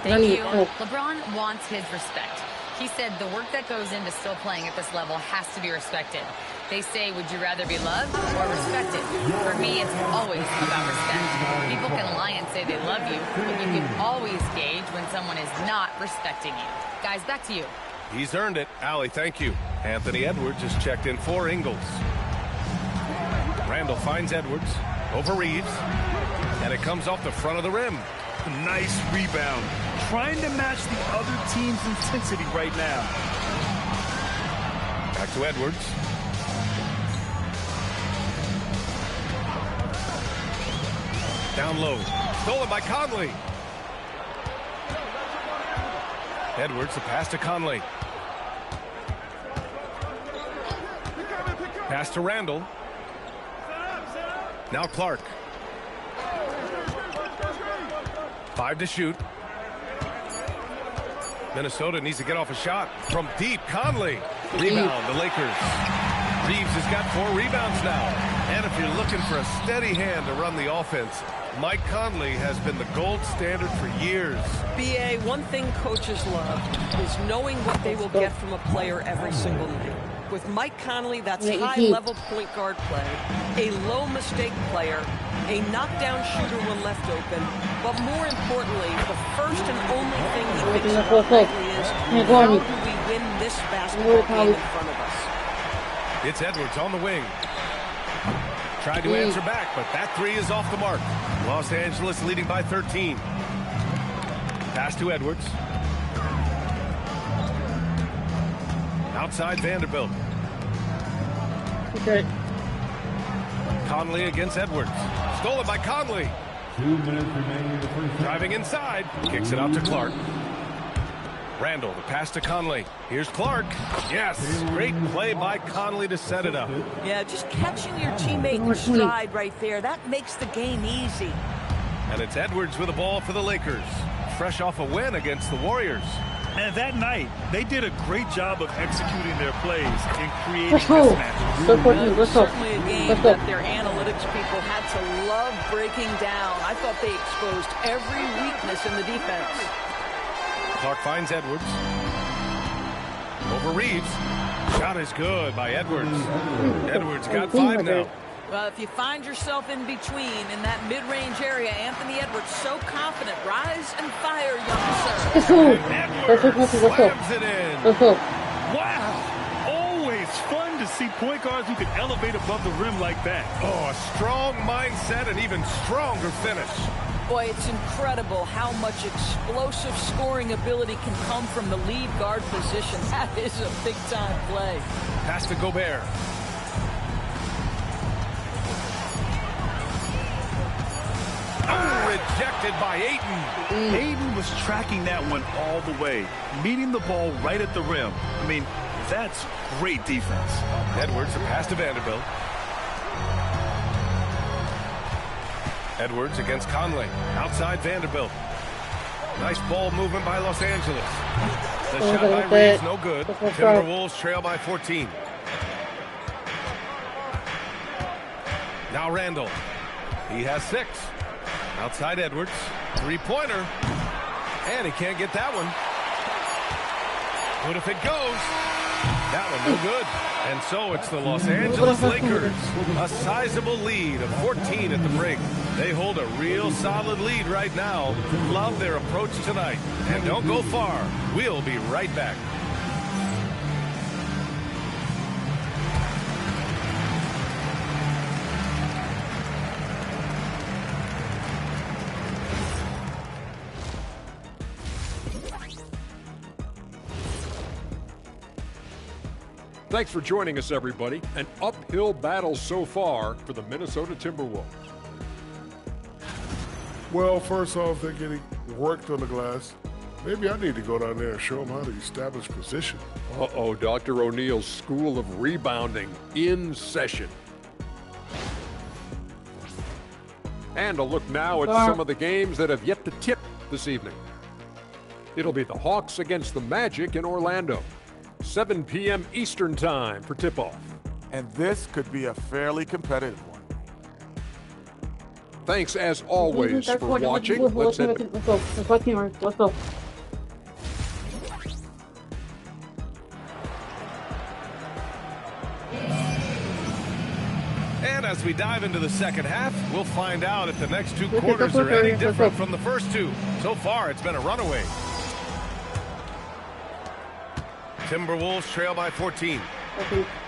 Thank you. LeBron wants his respect. He said the work that goes into still playing at this level has to be respected. They say, would you rather be loved or respected? For me, it's always about respect. People can lie and say they love you, but you can always gauge when someone is not respecting you. Guys, back to you. He's earned it. Allie, thank you. Anthony Edwards has checked in for Ingles. Randle finds Edwards over Reeves, and it comes off the front of the rim. Nice rebound. Trying to match the other team's intensity right now. Back to Edwards. Down low. Stolen by Conley. Edwards, the pass to Conley. Pass to Randle. Now Clark. 5 to shoot. Minnesota needs to get off a shot from deep. Conley. Rebound, the Lakers. Reeves has got 4 rebounds now. And if you're looking for a steady hand to run the offense, Mike Conley has been the gold standard for years. BA, one thing coaches love is knowing what they will get from a player every single night. With Mike Conley, that's high-level point guard play, a low-mistake player, a knockdown shooter when left open, but more importantly, the first and only thing he thinks about lately is, how do we win this basketball game in front of us? It's Edwards on the wing. Tried to answer back, but that three is off the mark. Los Angeles leading by 13. Pass to Edwards. Outside Vanderbilt. Okay. Conley against Edwards. Stolen by Conley. 2 minutes remaining in the first. Driving inside. Kicks it out to Clark. Randall, the pass to Conley. Here's Clark. Yes, great play by Conley to set it up. Yeah, just catching your teammate in stride right there. That makes the game easy. And it's Edwards with the ball for the Lakers. Fresh off a win against the Warriors. And that night, they did a great job of executing their plays and creating mismatches. Certainly a game that their analytics people had to love breaking down. I thought they exposed every weakness in the defense. Clark finds Edwards. Over Reeves. Shot is good by Edwards. Edwards got 5 now. Well, if you find yourself in between in that mid-range area, Anthony Edwards so confident. Rise and fire, young sir. Slams it in. Wow. Always fun to see point guards who can elevate above the rim like that. Oh, a strong mindset and even stronger finish. Boy, it's incredible how much explosive scoring ability can come from the lead guard position. That is a big-time play. Pass to Gobert. Oh, rejected by Ayton. Ayton was tracking that one all the way, meeting the ball right at the rim. I mean, that's great defense. Edwards, the pass to Vanderbilt. Edwards against Conley. Outside Vanderbilt. Nice ball movement by Los Angeles. The shot by Reeves, no good. Timberwolves trail by 14. Now Randall. He has 6. Outside Edwards. Three-pointer. And he can't get that one. But if it goes, that one no good. And so it's the Los Angeles Lakers. A sizable lead of 14 at the break. They hold a real solid lead right now. Love their approach tonight. And don't go far. We'll be right back. Thanks for joining us, everybody. An uphill battle so far for the Minnesota Timberwolves. Well, first off, they're getting worked on the glass. Maybe I need to go down there and show them how to establish position. Uh-oh, Dr. O'Neill's School of Rebounding in session. And a look now at some of the games that have yet to tip this evening. It'll be the Hawks against the Magic in Orlando. 7 p.m. Eastern Time for tip-off. And this could be a fairly competitive one. Thanks, as always, for watching. Let's go. Let's go. And as we dive into the second half, we'll find out if the next 2 quarters are any different from the first 2. So far, it's been a runaway. Timberwolves trail by 14.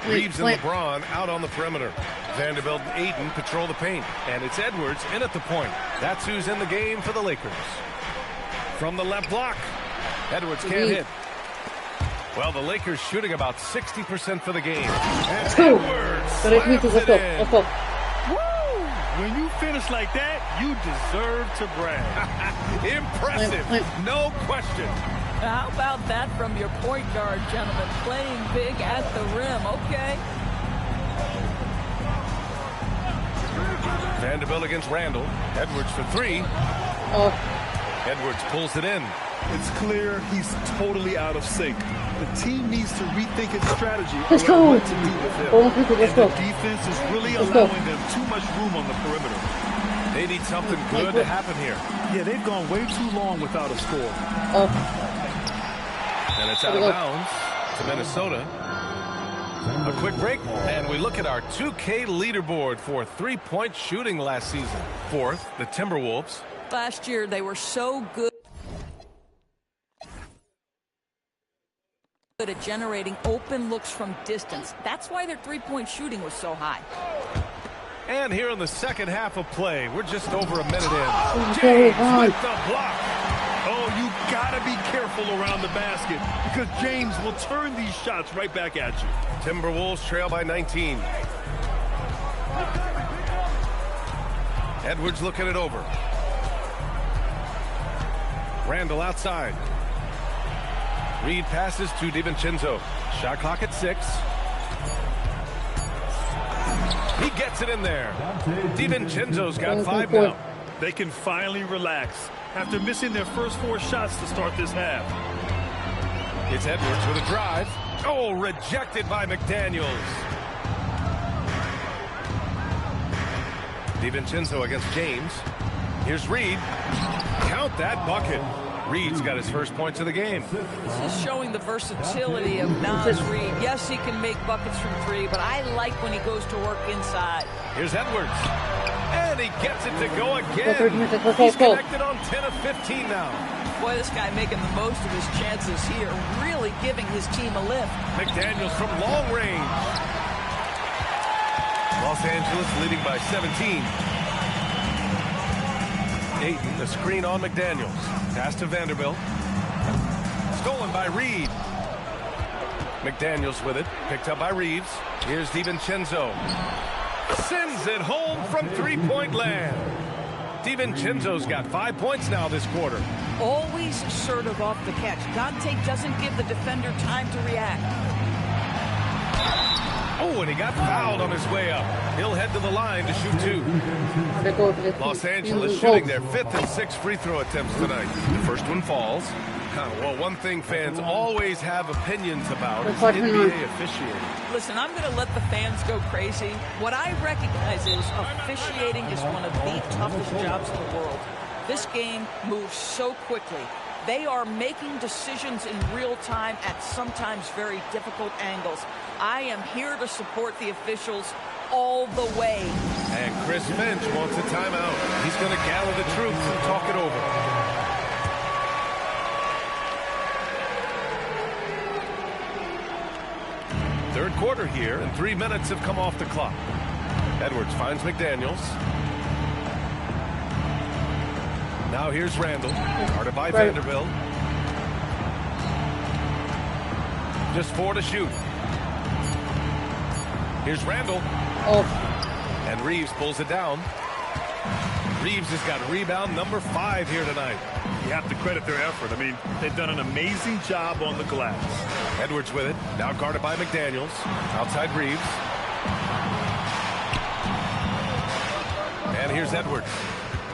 Reeves and LeBron out on the perimeter. Vanderbilt and Ayton patrol the paint. And it's Edwards in at the point. That's who's in the game for the Lakers. From the left block. Edwards can't hit. Well, the Lakers shooting about 60% for the game. And Edwards slams it in. Woo! When you finish like that, you deserve to brag. Impressive. No question. How about that from your point guard, gentlemen? Playing big at the rim. Okay. Vanderbilt against Randall. Edwards for 3. Edwards pulls it in. It's clear he's totally out of sync. The team needs to rethink its strategy Let's go. what to do with him. Let's go. And the defense is really allowing them too much room on the perimeter. They need something good to happen here. Yeah, they've gone way too long without a score. And it's out of bounds to Minnesota. A quick break, and we look at our 2K leaderboard for three-point shooting last season. Fourth, the Timberwolves. Last year, they were so good at generating open looks from distance. That's why their three-point shooting was so high. And here in the second half of play, we're just over a minute in. James with the block. Oh, you gotta be careful around the basket because James will turn these shots right back at you. Timberwolves trail by 19. Edwards looking it over. Randall outside. Reed passes to DiVincenzo. Shot clock at 6. He gets it in there. DiVincenzo's got 5 now. They can finally relax after missing their first 4 shots to start this half. It's Edwards with a drive. Oh, rejected by McDaniels. DiVincenzo against James. Here's Reed. Count that bucket. Reed's got his first points of the game. This is showing the versatility of Naz Reed. Yes, he can make buckets from 3, but I like when he goes to work inside. Here's Edwards. And he gets it to go again. He's connected on 10 of 15 now. Boy, this guy making the most of his chances here, really giving his team a lift. McDaniels from long range. Los Angeles leading by 17. Ayton, the screen on McDaniels. Pass to Vanderbilt. Stolen by Reed. McDaniels with it. Picked up by Reeves. Here's DiVincenzo. Sends it home from three-point land. DiVincenzo's got 5 points now this quarter. Always assertive off the catch. Dante doesn't give the defender time to react. Oh, and he got fouled on his way up. He'll head to the line to shoot 2. Los Angeles shooting their 5th and 6th free throw attempts tonight. The first one falls. Well, one thing fans always have opinions about is NBA officiating. Listen, I'm going to let the fans go crazy. What I recognize is officiating is one of the toughest jobs in the world. This game moves so quickly. They are making decisions in real time at sometimes very difficult angles. I am here to support the officials all the way. And Chris Finch wants a timeout. He's going to gather the troops and talk it over. Third quarter here, and 3 minutes have come off the clock. Edwards finds McDaniels. Now here's Randall, guarded by Vanderbilt. Just 4 to shoot. Here's Randall. And Reeves pulls it down. Reeves has got rebound number 5 here tonight. You have to credit their effort. I mean, they've done an amazing job on the glass. Edwards with it. Now guarded by McDaniels. Outside Reeves. And here's Edwards.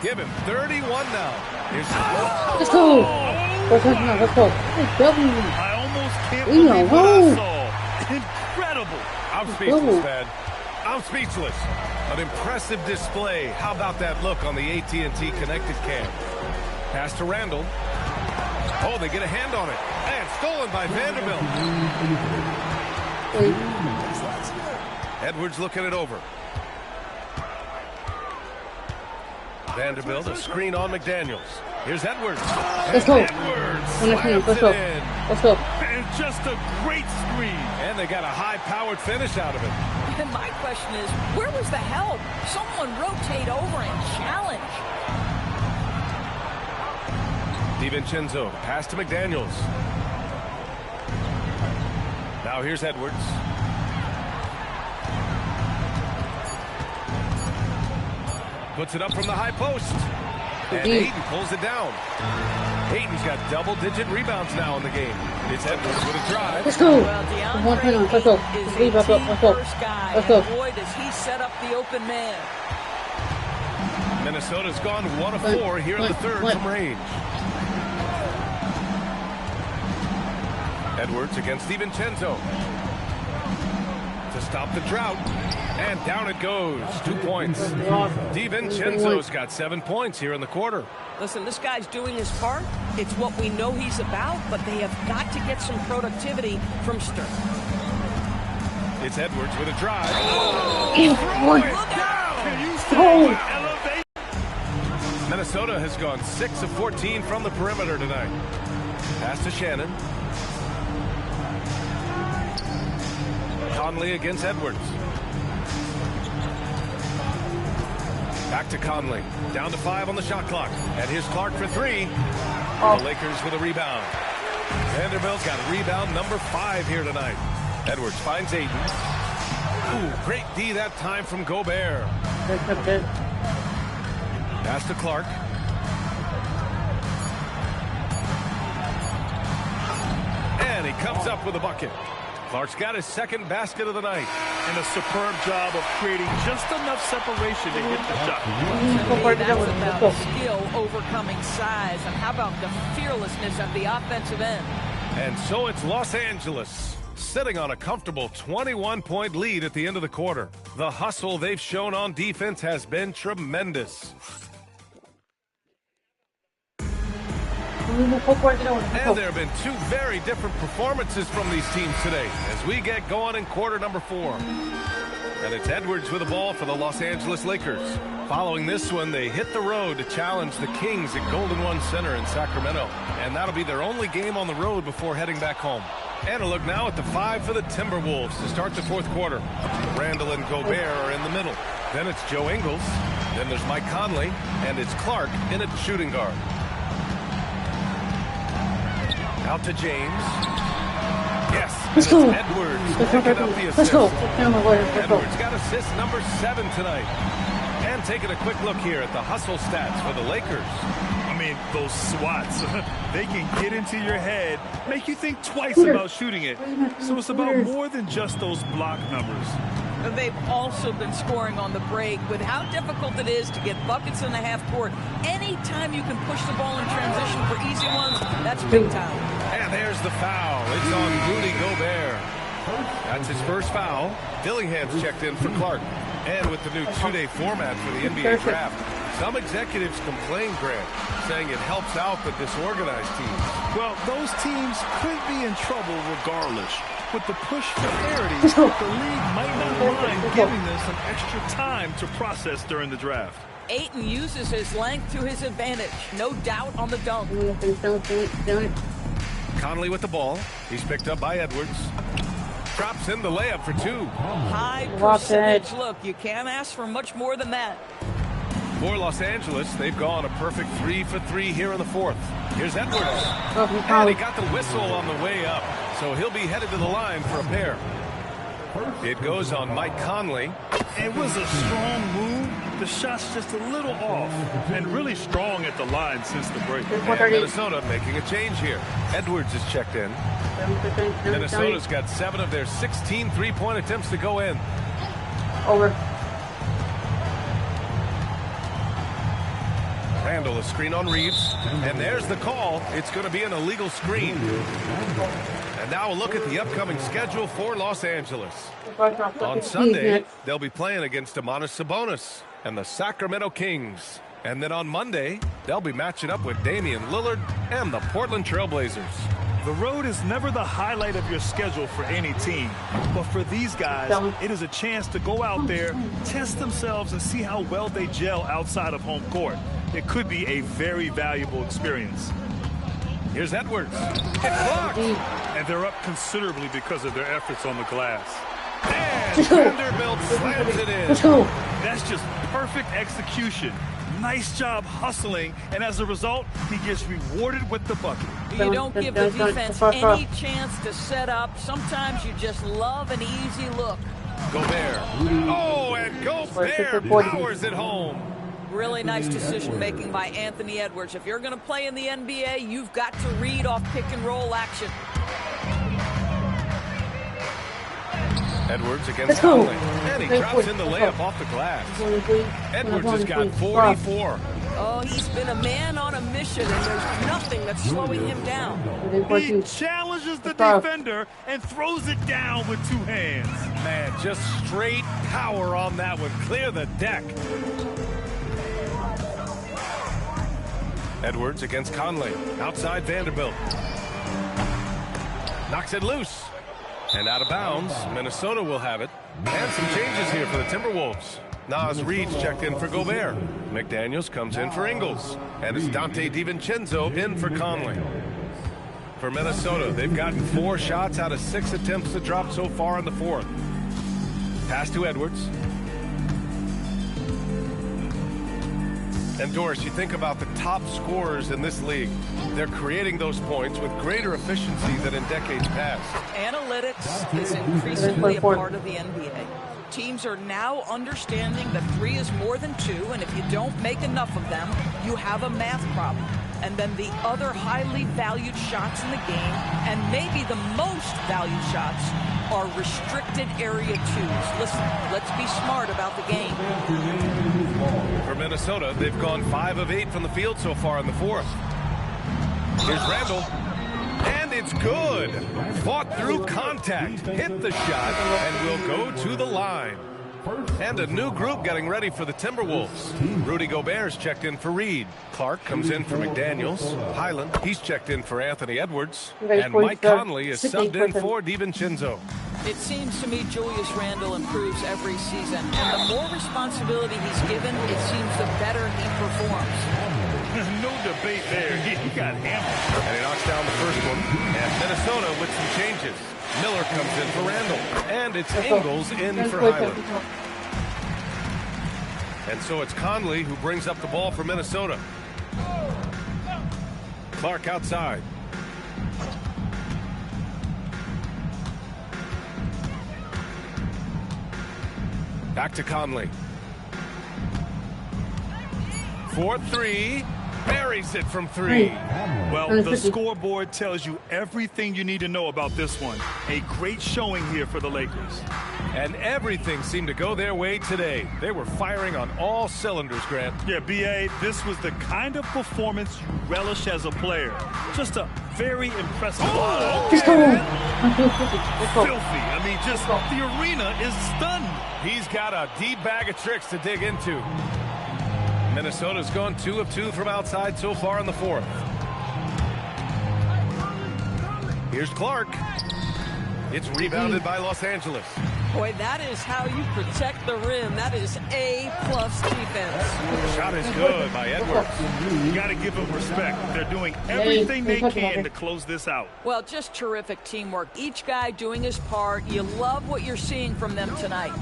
Give him 31 now. Here's let's go. Let's go. I almost can't believe what I saw. Incredible. I'm speechless, man. I'm speechless. An impressive display. How about that look on the AT&T connected cam? Pass to Randall. Oh, they get a hand on it. And stolen by Vanderbilt. Edwards looking it over. Vanderbilt, a screen on McDaniels. Here's Edwards. Let's go. Edwards let's go. Let's go. And just a great screen. And they got a high-powered finish out of it. And my question is, where was the help? Someone rotate over and challenge. DiVincenzo, pass to McDaniels. Now here's Edwards. Puts it up from the high post. And Ayton pulls it down. Ayton's got double-digit rebounds now in the game. It's Edwards with a drive. Let's go. Well, Let's go. Let's go. Boy, does he set up the open man. Minnesota's gone 1 of 4 here in the third from range. Edwards against DiVincenzo. to stop the drought. And down it goes. 2 points. DiVincenzo's got 7 points here in the quarter. Listen, this guy's doing his part. It's what we know he's about, but they have got to get some productivity from Stern. It's Edwards with a drive. Minnesota has gone 6 of 14 from the perimeter tonight. Pass to Shannon. Conley against Edwards. Back to Conley. Down to 5 on the shot clock. And here's Clark for 3. The Lakers with a rebound. Vanderbilt's got rebound number 5 here tonight. Edwards finds Ayton. Ooh, great D that time from Gobert. Pass to Clark. And he comes up with a bucket. Clark's got his second basket of the night. And a superb job of creating just enough separation to hit the shot. That's about skill overcoming size. And how about the fearlessness at the offensive end? And so it's Los Angeles, sitting on a comfortable 21-point lead at the end of the quarter. The hustle they've shown on defense has been tremendous. And there have been 2 very different performances from these teams today as we get going in quarter number 4. And it's Edwards with the ball for the Los Angeles Lakers. Following this one, they hit the road to challenge the Kings at Golden One Center in Sacramento. And that'll be their only game on the road before heading back home. And a look now at the 5 for the Timberwolves to start the 4th quarter. Randall and Gobert are in the middle. Then it's Joe Ingles. Then there's Mike Conley. And it's Clark in at shooting guard. Out to James. Yes, and it's Edwards picking up the assist. Edwards got assist number 7 tonight. And taking a quick look here at the hustle stats for the Lakers. I mean, those swats, they can get into your head, make you think twice about shooting it. So it's about more than just those block numbers. They've also been scoring on the break. With how difficult it is to get buckets in the half court, anytime you can push the ball in transition for easy ones, that's big time. And there's the foul. It's on Rudy Gobert. That's his first foul. Dillingham's checked in for Clark. And with the new 2-day format for the NBA draft, some executives complain, Grant, saying it helps out the disorganized teams. Well, those teams could be in trouble regardless. With the push for parity, the league might not mind giving them some extra time to process during the draft. Ayton uses his length to his advantage. No doubt on the dunk. Conley with the ball. He's picked up by Edwards. Drops in the layup for 2. High percentage look. You can't ask for much more than that. For Los Angeles, they've gone a perfect 3 for 3 here in the 4th. Here's Edwards. And he got the whistle on the way up, so he'll be headed to the line for a pair. It goes on Mike Conley. It was a strong move. The shot's just a little off, and really strong at the line since the break. And Minnesota making a change here. Edwards is checked in. Minnesota's got 7 of their 16 3-point attempts to go in. Over. Randall, a screen on Reeves. And there's the call. It's going to be an illegal screen. And now a look at the upcoming schedule for Los Angeles. On Sunday, they'll be playing against Domantas Sabonis and the Sacramento Kings. And then on Monday, they'll be matching up with Damian Lillard and the Portland Trailblazers. The road is never the highlight of your schedule for any team. But for these guys, it is a chance to go out there, test themselves, and see how well they gel outside of home court. It could be a very valuable experience. Here's Edwards. It's blocked. And they're up considerably because of their efforts on the glass. And Vanderbilt slams it in. That's just perfect execution. Nice job hustling, and as a result, he gets rewarded with the bucket. You don't give the defense any chance to set up. Sometimes you just love an easy look. Gobert. Oh, and Gobert powers it home. Really nice decision-making by Anthony Edwards. If you're going to play in the NBA, you've got to read off pick-and-roll action. Edwards against Conley. And he drops in the layup off the glass. Edwards has got 44. Oh, he's been a man on a mission, and there's nothing that's slowing him down. He challenges the defender and throws it down with 2 hands. Man, just straight power on that one. Clear the deck. Edwards against Conley. Outside Vanderbilt. Knocks it loose. And out of bounds. Minnesota will have it. And some changes here for the Timberwolves. Naz Reid's checked in for Gobert. McDaniels comes in for Ingles. And it's Dante DiVincenzo in for Conley. For Minnesota, they've gotten 4 shots out of 6 attempts to drop so far in the 4th. Pass to Edwards. And Doris, you think about the top scorers in this league. They're creating those points with greater efficiency than in decades past. Analytics is increasingly a part of the NBA. Teams are now understanding that 3 is more than 2, and if you don't make enough of them, you have a math problem. And then the other highly valued shots in the game, and maybe the most valued shots, are restricted area 2s. Listen, let's be smart about the game. For Minnesota, they've gone 5 of 8 from the field so far in the 4th. Here's Randall. And it's good. Fought through contact, hit the shot, and will go to the line. And a new group getting ready for the Timberwolves. Rudy Gobert's checked in for Reid. Clark comes in for McDaniels. Highland, he's checked in for Anthony Edwards. And Mike Conley is subbed in for DiVincenzo. It seems to me Julius Randle improves every season. And the more responsibility he's given, it seems the better he performs. No debate there. He got hammered. And he knocks down the first one. And Minnesota with some changes. Miller comes in for Randall. And it's Ingles in for Highland. And so it's Conley who brings up the ball for Minnesota. Clark outside. Back to Conley. 4-3. Buries it from 3. Well, the scoreboard tells you everything you need to know about this one. A great showing here for the Lakers. And everything seemed to go their way today. They were firing on all cylinders, Grant. Yeah, B.A., this was the kind of performance you relish as a player. Just a very impressive. Filthy. I mean, just the arena is stunned. He's got a deep bag of tricks to dig into. Minnesota's gone 2 of 2 from outside so far in the 4th. Here's Clark. It's rebounded by Los Angeles. Boy, that is how you protect the rim. That is A+ defense. Shot is good by Edwards. You got to give them respect. They're doing everything they can to close this out. Well, just terrific teamwork. Each guy doing his part. You love what you're seeing from them tonight.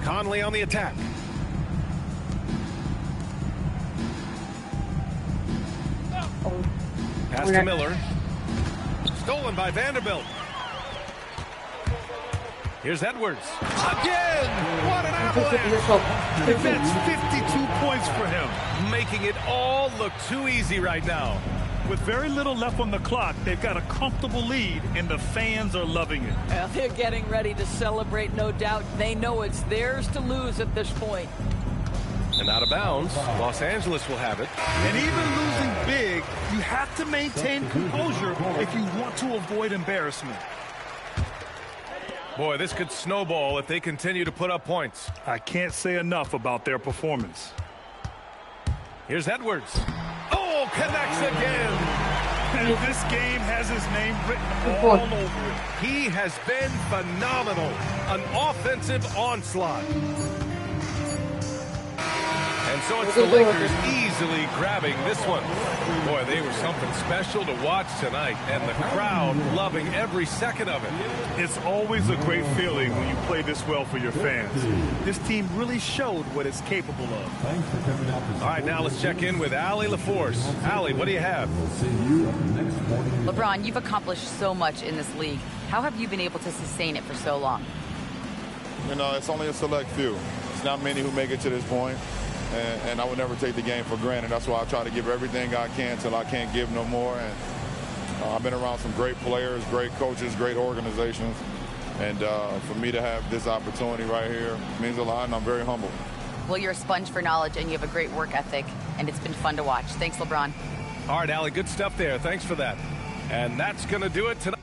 Conley on the attack. Pass to Miller. Stolen by Vanderbilt. Here's Edwards. Again! What an avalanche! That's 52 points for him. Making it all look too easy right now. With very little left on the clock, they've got a comfortable lead, and the fans are loving it. Well, they're getting ready to celebrate, no doubt. They know it's theirs to lose at this point. And out of bounds, Los Angeles will have it. And even losing big, you have to maintain composure if you want to avoid embarrassment. Boy, this could snowball if they continue to put up points. I can't say enough about their performance. Here's Edwards. Oh, connects again. And this game has his name written all over it. He has been phenomenal. An offensive onslaught. And so it's the Lakers easily grabbing this one. Boy, they were something special to watch tonight, and the crowd loving every second of it. It's always a great feeling when you play this well for your fans. This team really showed what it's capable of. All right, now let's check in with Allie LaForce. Allie, what do you have? LeBron, you've accomplished so much in this league. How have you been able to sustain it for so long? You know, it's only a select few. It's not many who make it to this point. And I would never take the game for granted. That's why I try to give everything I can till I can't give no more. And I've been around some great players, great coaches, great organizations. And for me to have this opportunity right here means a lot, and I'm very humble. Well, you're a sponge for knowledge, and you have a great work ethic, and it's been fun to watch. Thanks, LeBron. All right, Allie, good stuff there. Thanks for that. And that's going to do it tonight.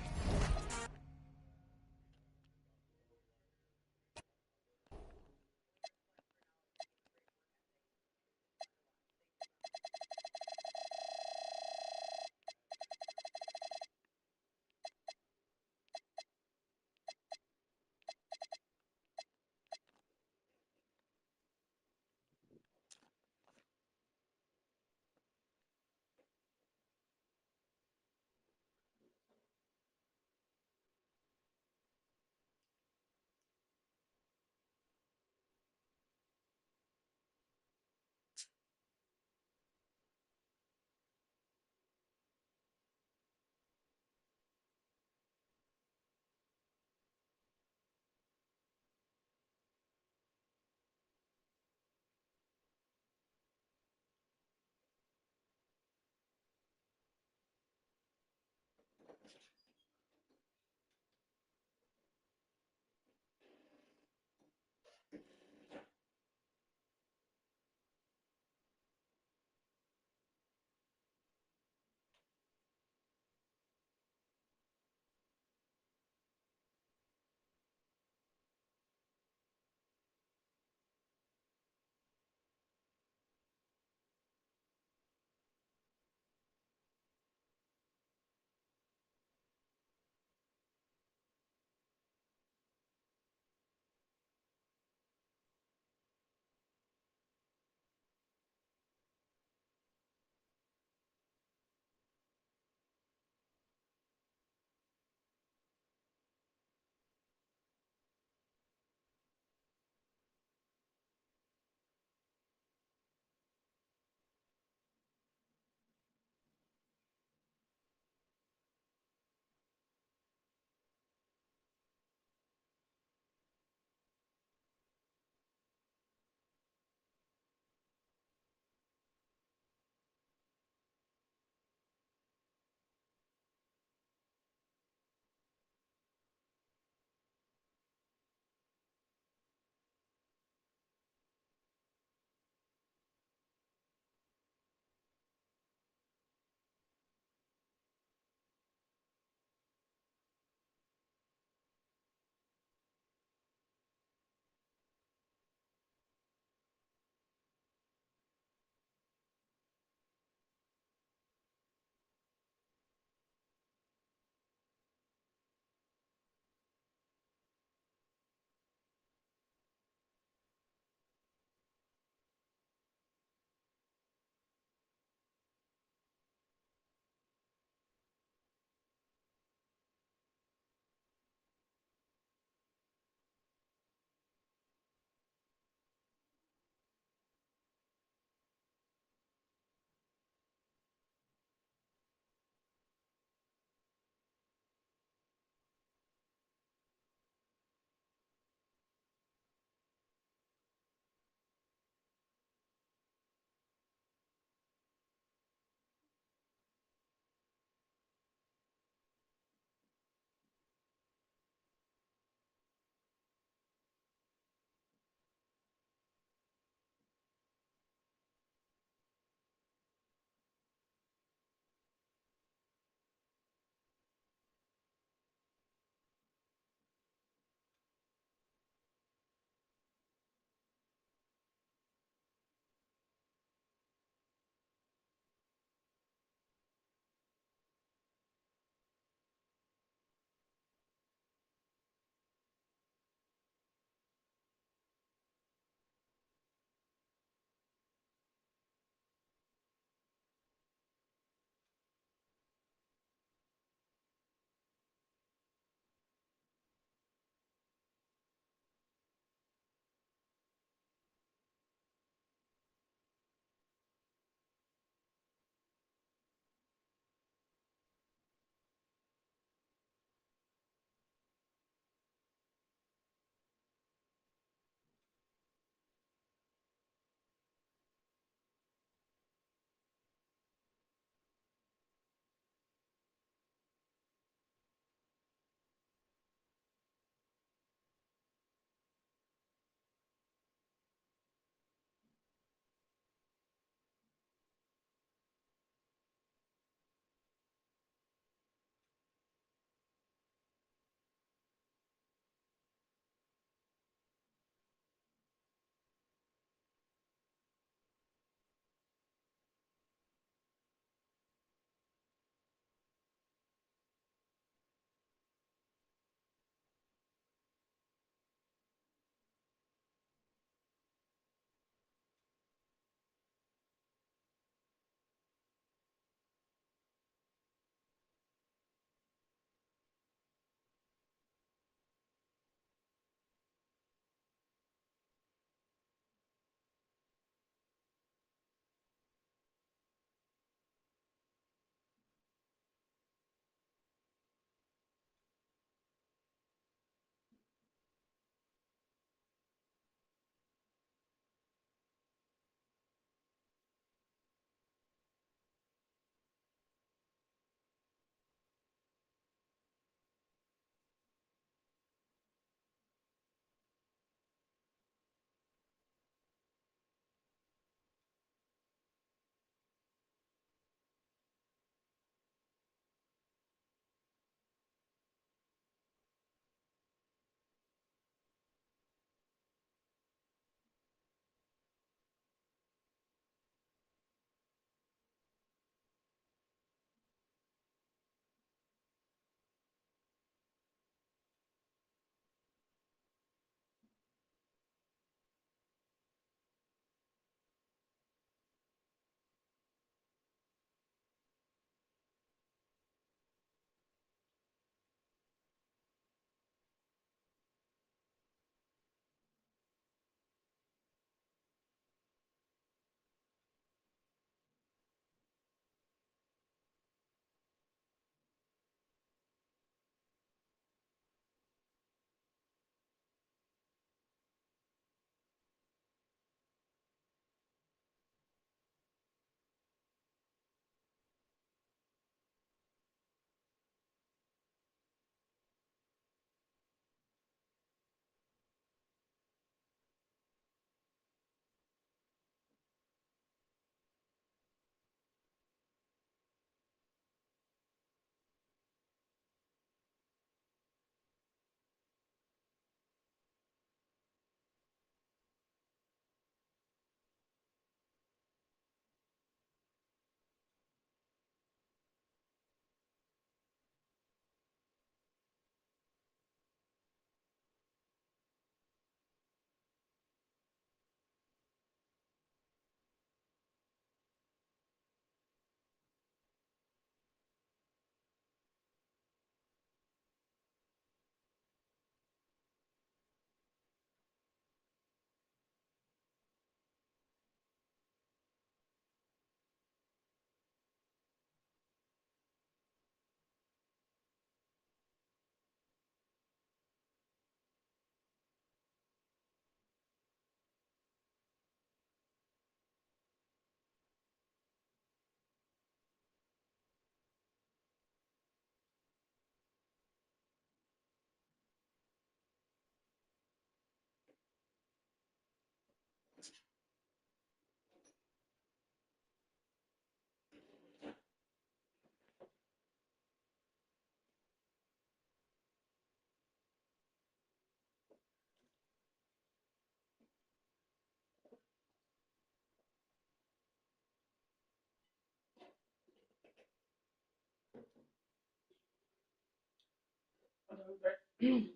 Then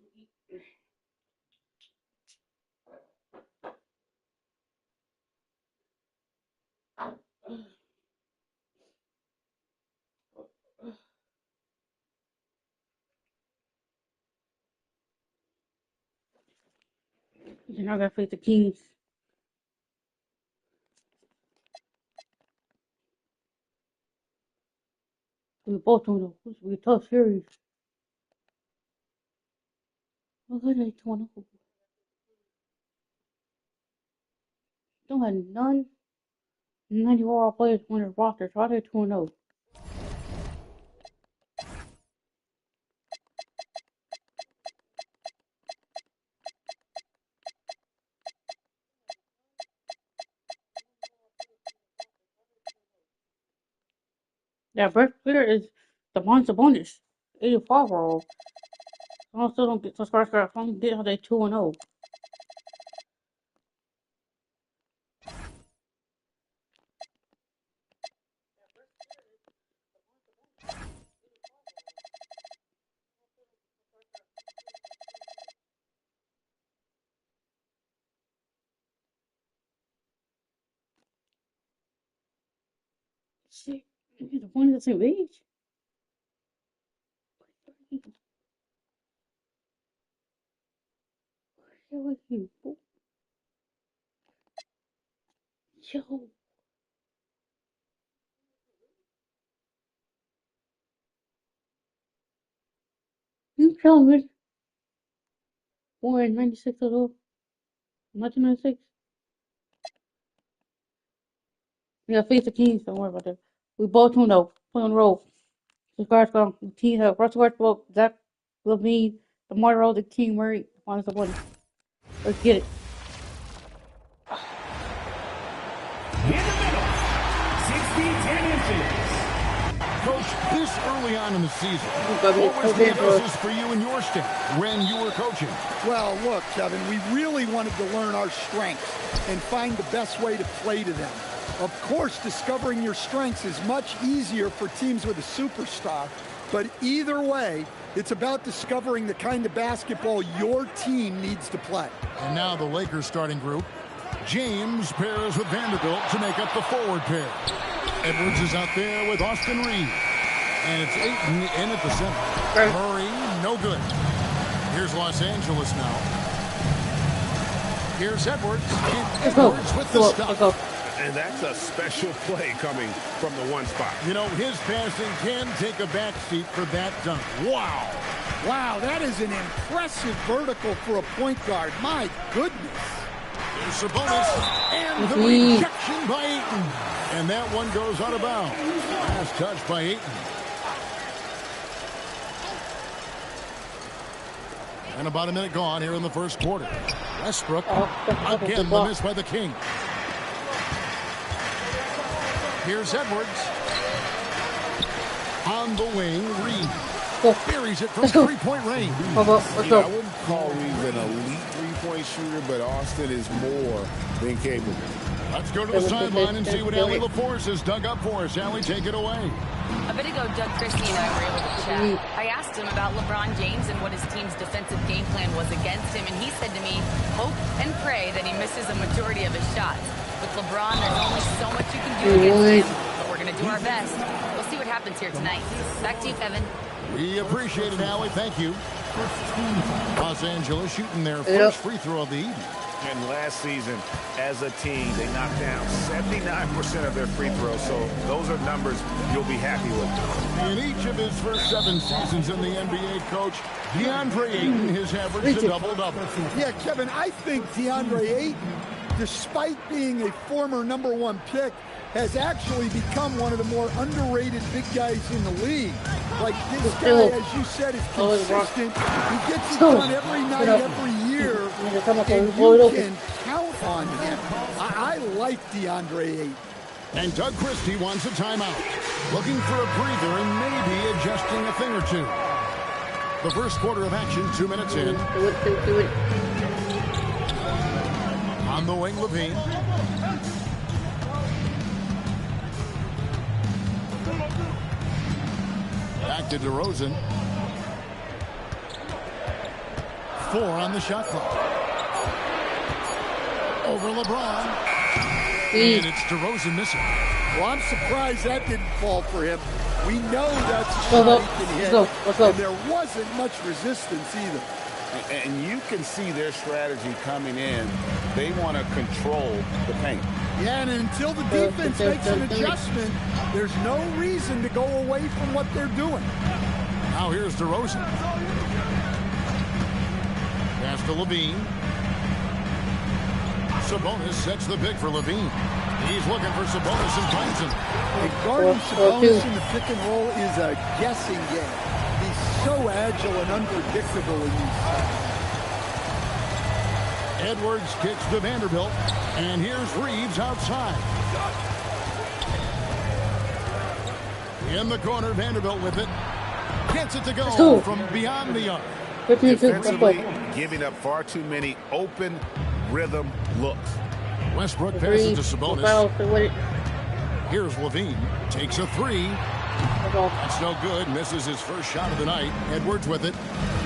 I gotta face the Kings. We both don't know. This will be a tough series. Look at that 2-0. Don't have none 94 players on their roster. So they're 2-0. That best player is the Sabonis, 85-year-old. I still don't get subscribed. I don't get how they 2-0. Shit, the one the same age. Yo, you telling me born in 96 years old? 1996? Yeah, face the Kings. Don't worry about that. We both 2-0. Play on the road. Subscribe to the team have Russell Westbrook, Zach Levine, DeMar DeRozan, King Murray, Finals of one. Let's get it. In the middle, 16-10 inches. Coach, this early on in the season, what was the emphasis for you and your staff when you were coaching? Well, look, Kevin, we really wanted to learn our strengths and find the best way to play to them. Of course, discovering your strengths is much easier for teams with a superstar, but either way, it's about discovering the kind of basketball your team needs to play. And now the Lakers starting group. James pairs with Vanderbilt to make up the forward pair. Edwards is out there with Austin Reed. And it's Ayton in at the center. Murray, no good. Here's Los Angeles now. Here's Edwards. And Edwards with the stop. And that's a special play coming from the one spot. You know, his passing can take a backseat for that dunk. Wow. Wow, that is an impressive vertical for a point guard. My goodness. There's Sabonis, and the rejection by Ayton. And that one goes out of bounds. Last touch by Ayton. And about a minute gone here in the first quarter. Westbrook, again the miss by the Kings. Here's Edwards. On the wing, Reed. Buries it from three-point range. I wouldn't call Reed an elite three-point shooter, but Austin is more than capable. Let's go to the sideline and see what Allie LaForce has dug up for us. Allie, take it away. A bit ago, Doug Christie and I were able to chat. I asked him about LeBron James and what his team's defensive game plan was against him, and he said to me, hope and pray that he misses a majority of his shots. With LeBron, there's only so much you can do against him, but we're going to do our best. We'll see what happens here tonight. Back to you, Kevin. We appreciate it, Allie. Thank you. Los Angeles shooting their first free throw of the evening. And last season, as a team, they knocked down 79% of their free throws, so those are numbers you'll be happy with. In each of his first 7 seasons in the NBA, Coach, DeAndre Ayton has averaged a double-double. Yeah, Kevin, I think DeAndre Ayton, despite being a former #1 pick, has actually become one of the more underrated big guys in the league. Like, this guy, as you said, is consistent. He gets it done every night, every year, and you can count on him. I like DeAndre Ayton. And Doug Christie wants a timeout. Looking for a breather and maybe adjusting a thing or two. The first quarter of action, 2 minutes in. Do it. On the wing, Levine. Back to DeRozan. 4 on the shot clock. Over LeBron. And it's DeRozan missing. Well, I'm surprised that didn't fall for him. We know that's a shot he can hit. And there wasn't much resistance either. And you can see their strategy coming in. They want to control the paint. Yeah, and until the defense makes an adjustment, there's no reason to go away from what they're doing. Now here's DeRozan. Pass to Levine. Sabonis sets the pick for Levine. He's looking for Sabonis and finds him. And guarding Sabonis in the pick and roll is a guessing game. He's so agile and unpredictable in these sets. Edwards kicks to Vanderbilt. And here's Reeves outside. In the corner, Vanderbilt with it. Gets it to go from beyond the arc. Defensively, giving up far too many open rhythm looks. Westbrook passes to Sabonis. Here's Levine. Takes a 3. That's no good. Misses his first shot of the night. Edwards with it.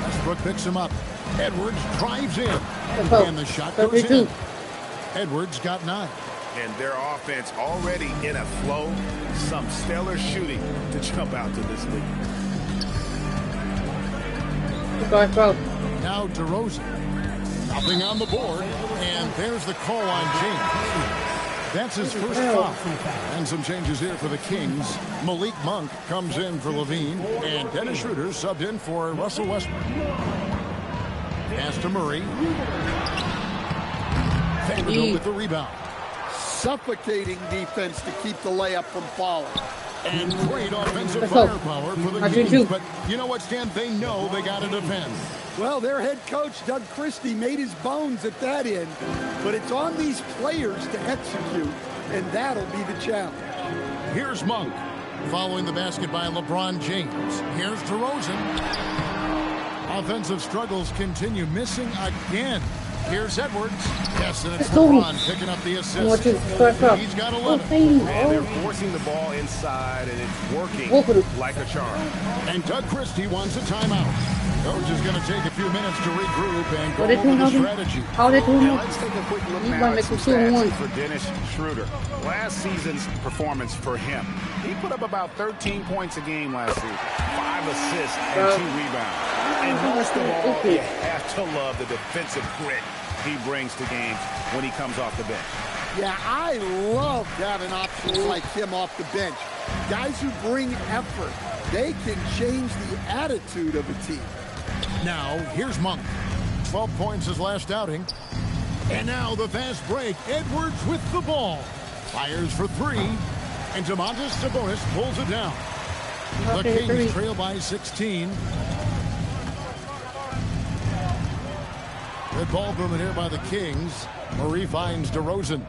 Westbrook picks him up. Edwards drives in. And the shot goes in. Edwards got 9. And their offense already in a flow. Some stellar shooting to jump out to this lead. Now DeRozan. Nothing on the board. And there's the call on James. That's his first foul. And some changes here for the Kings. Malik Monk comes in for Levine. And Dennis Schroeder subbed in for Russell Westbrook. Pass to Murray. Vanderbilt with the rebound. Suffocating defense to keep the layup from falling. And great offensive firepower for the Kings. But you know what, Stan? They know they got to defend. Well, their head coach, Doug Christie, made his bones at that end. But it's on these players to execute, and that'll be the challenge. Here's Monk. Following the basket by LeBron James. Here's DeRozan. Offensive struggles continue. Missing again. Here's Edwards. Yes, and it's LeBron picking up the assist. He's got 11. And they're forcing the ball inside, and it's working like a charm. And Doug Christie wants a timeout. Coach is going to take a few minutes to regroup and go over the strategy. Let's take a quick look now at some stats for Dennis Schroeder. Last season's performance for him. He put up about 13 points a game last season, 5 assists and 2 rebounds. And most of all, you have to love the defensive grit he brings to games when he comes off the bench. Yeah, I love having options like him off the bench. Guys who bring effort. They can change the attitude of a team. Now, here's Monk. 12 points his last outing. And now the fast break. Edwards with the ball. Fires for 3. And Domantas Sabonis pulls it down. The Kings trail by 16. Good ball movement here by the Kings. Murray finds DeRozan.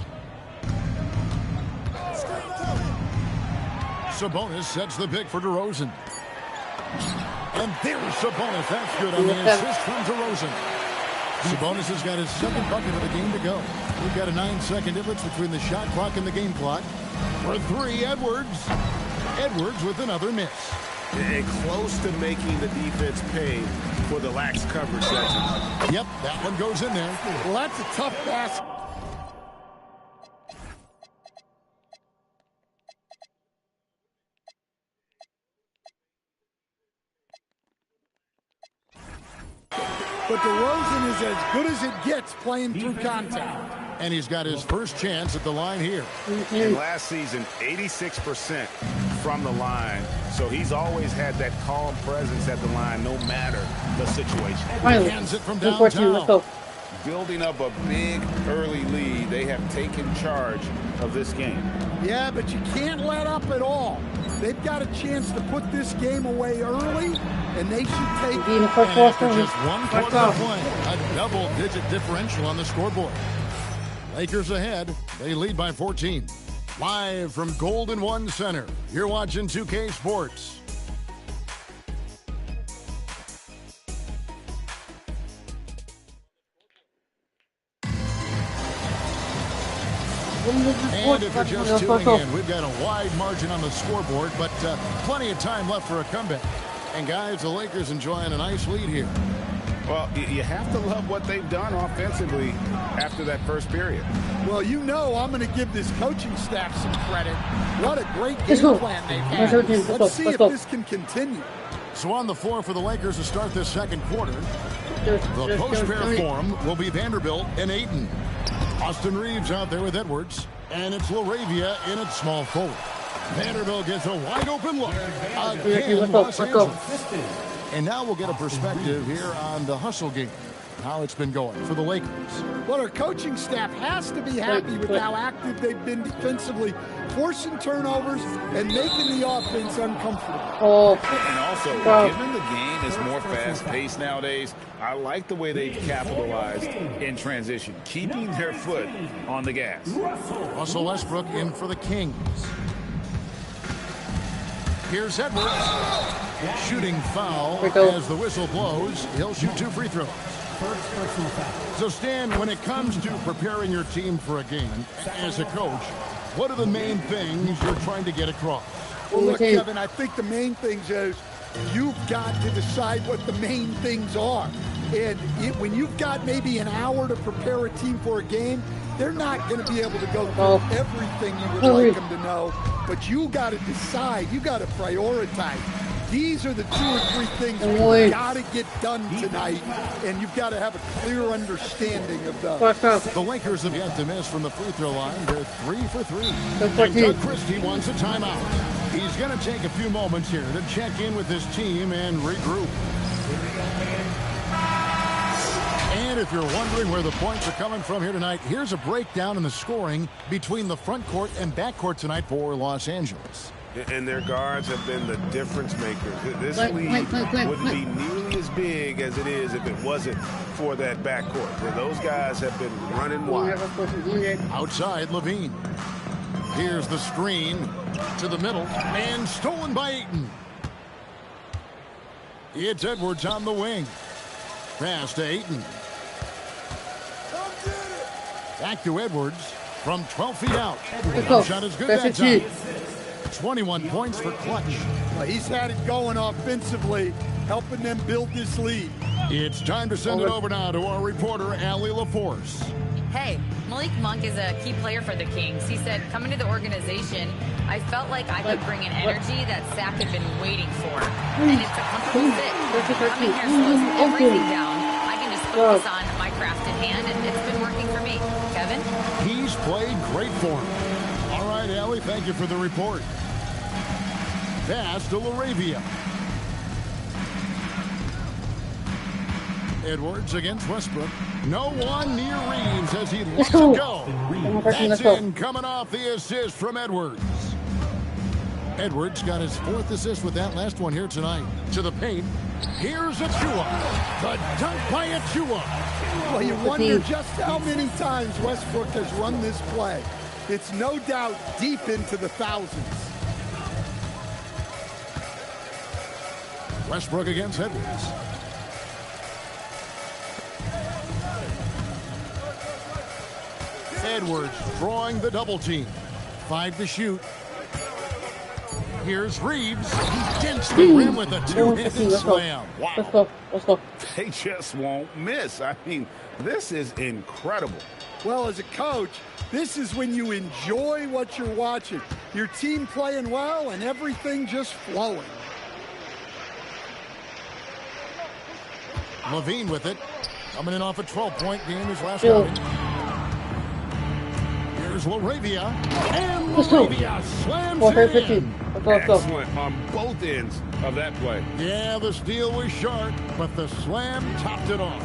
Sabonis sets the pick for DeRozan. And there's Sabonis. That's good on the assist from DeRozan. Sabonis has got his second bucket of the game to go. We've got a 9-second difference between the shot clock and the game clock. For 3, Edwards. Edwards with another miss. And close to making the defense pay for the lax coverage section. Yep, that one goes in there. Well, that's a tough pass. But DeRozan is as good as it gets playing through contact. And he's got his first chance at the line here. And last season, 86% from the line. So he's always had that calm presence at the line no matter the situation. Hands it from downtown. Building up a big early lead. They have taken charge of this game. Yeah, but you can't let up at all. They've got a chance to put this game away early, and they should take it. After just 1 quarter of play, a double-digit differential on the scoreboard. Lakers ahead. They lead by 14. Live from Golden One Center, you're watching 2K Sports. And if you're just tuning in, we've got a wide margin on the scoreboard, but plenty of time left for a comeback. And guys, the Lakers enjoying a nice lead here. Well, you have to love what they've done offensively after that first period. Well, you know I'm going to give this coaching staff some credit. What a great game plan they've had. Let's see if this can continue. So on the floor for the Lakers to start this second quarter, the post-pair form will be Vanderbilt and Ayton. Austin Reeves out there with Edwards, and it's LaRavia in at small forward. Vanderbilt gets a wide-open look. Again, Los Angeles. And now we'll get a perspective here on the hustle game, how it's been going for the Lakers. Well, our coaching staff has to be happy with how active they've been defensively, forcing turnovers and making the offense uncomfortable. And also, given the game is more fast-paced nowadays, I like the way they've capitalized in transition, keeping their foot on the gas. Russell Westbrook in for the Kings. Here's Edwards. Shooting foul as the whistle blows. He'll shoot 2 free throws. So, Stan, when it comes to preparing your team for a game, as a coach, what are the main things you're trying to get across? Well, look, Kevin, I think the main things is you've got to decide what the main things are. And when you've got maybe an hour to prepare a team for a game, they're not going to be able to go through everything you would like them to know. But you got to decide. You got to prioritize. These are the 2 or 3 things you've got to get done tonight, and you've got to have a clear understanding of those. The Lakers have yet to miss from the free throw line. They're 3 for 3. And Doug Christie wants a timeout. He's going to take a few moments here to check in with his team and regroup. And if you're wondering where the points are coming from here tonight, here's a breakdown in the scoring between the front court and back court tonight for Los Angeles. And their guards have been the difference makers. This lead wouldn't be nearly as big as it is if it wasn't for that backcourt. Those guys have been running wild. Outside, Levine. Here's the screen to the middle, and stolen by Ayton. It's Edwards on the wing. Pass to Ayton. Back to Edwards from 12 feet out. Shot is good that time. 21 points for Clutch. Well, he's had it going offensively, helping them build this lead. It's time to send it over now to our reporter, Allie LaForce. Hey, Malik Monk is a key player for the Kings. He said, coming to the organization, I felt like I could bring an energy that Zach had been waiting for. And it's a comfortable fit. Coming here slows everything down. I can just focus on my craft at hand, and it's been working for me. Kevin? He's played great for him. All right, Allie, thank you for the report. Pass to LaRavia. Edwards against Westbrook. No one near Reeves as he lets it go. That's in, coming off the assist from Edwards. Edwards got his 4th assist with that last one here tonight. To the paint. Here's Achua. The dunk by Achua. Well, you wonder just how many times Westbrook has run this play. It's no doubt deep into the thousands. Westbrook against Edwards. Edwards drawing the double team. 5 to shoot. Here's Reeves. He dents the rim with a 2-handed slam. Wow. Let's go. They just won't miss. I mean, this is incredible. Well, as a coach, this is when you enjoy what you're watching. Your team playing well and everything just flowing. Levine with it. Coming in off a 12-point game his last outing. Here's LaRavia. And LaRavia slams it in. Excellent on both ends of that play. Yeah, the steal was sharp, but the slam topped it off.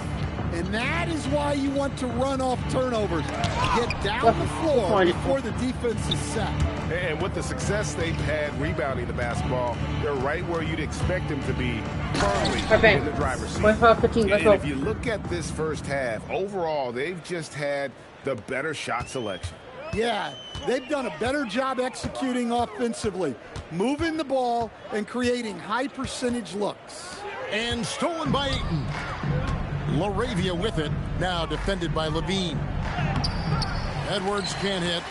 And that is why you want to run off turnovers. Get down the floor before the defense is set. And with the success they've had rebounding the basketball, they're right where you'd expect them to be, firmly in the driver's seat. And if you look at this first half, overall, they've just had the better shot selection. Yeah, they've done a better job executing offensively, moving the ball and creating high percentage looks. And stolen by Ayton. LaRavia with it, now defended by Levine. Edwards can't hit.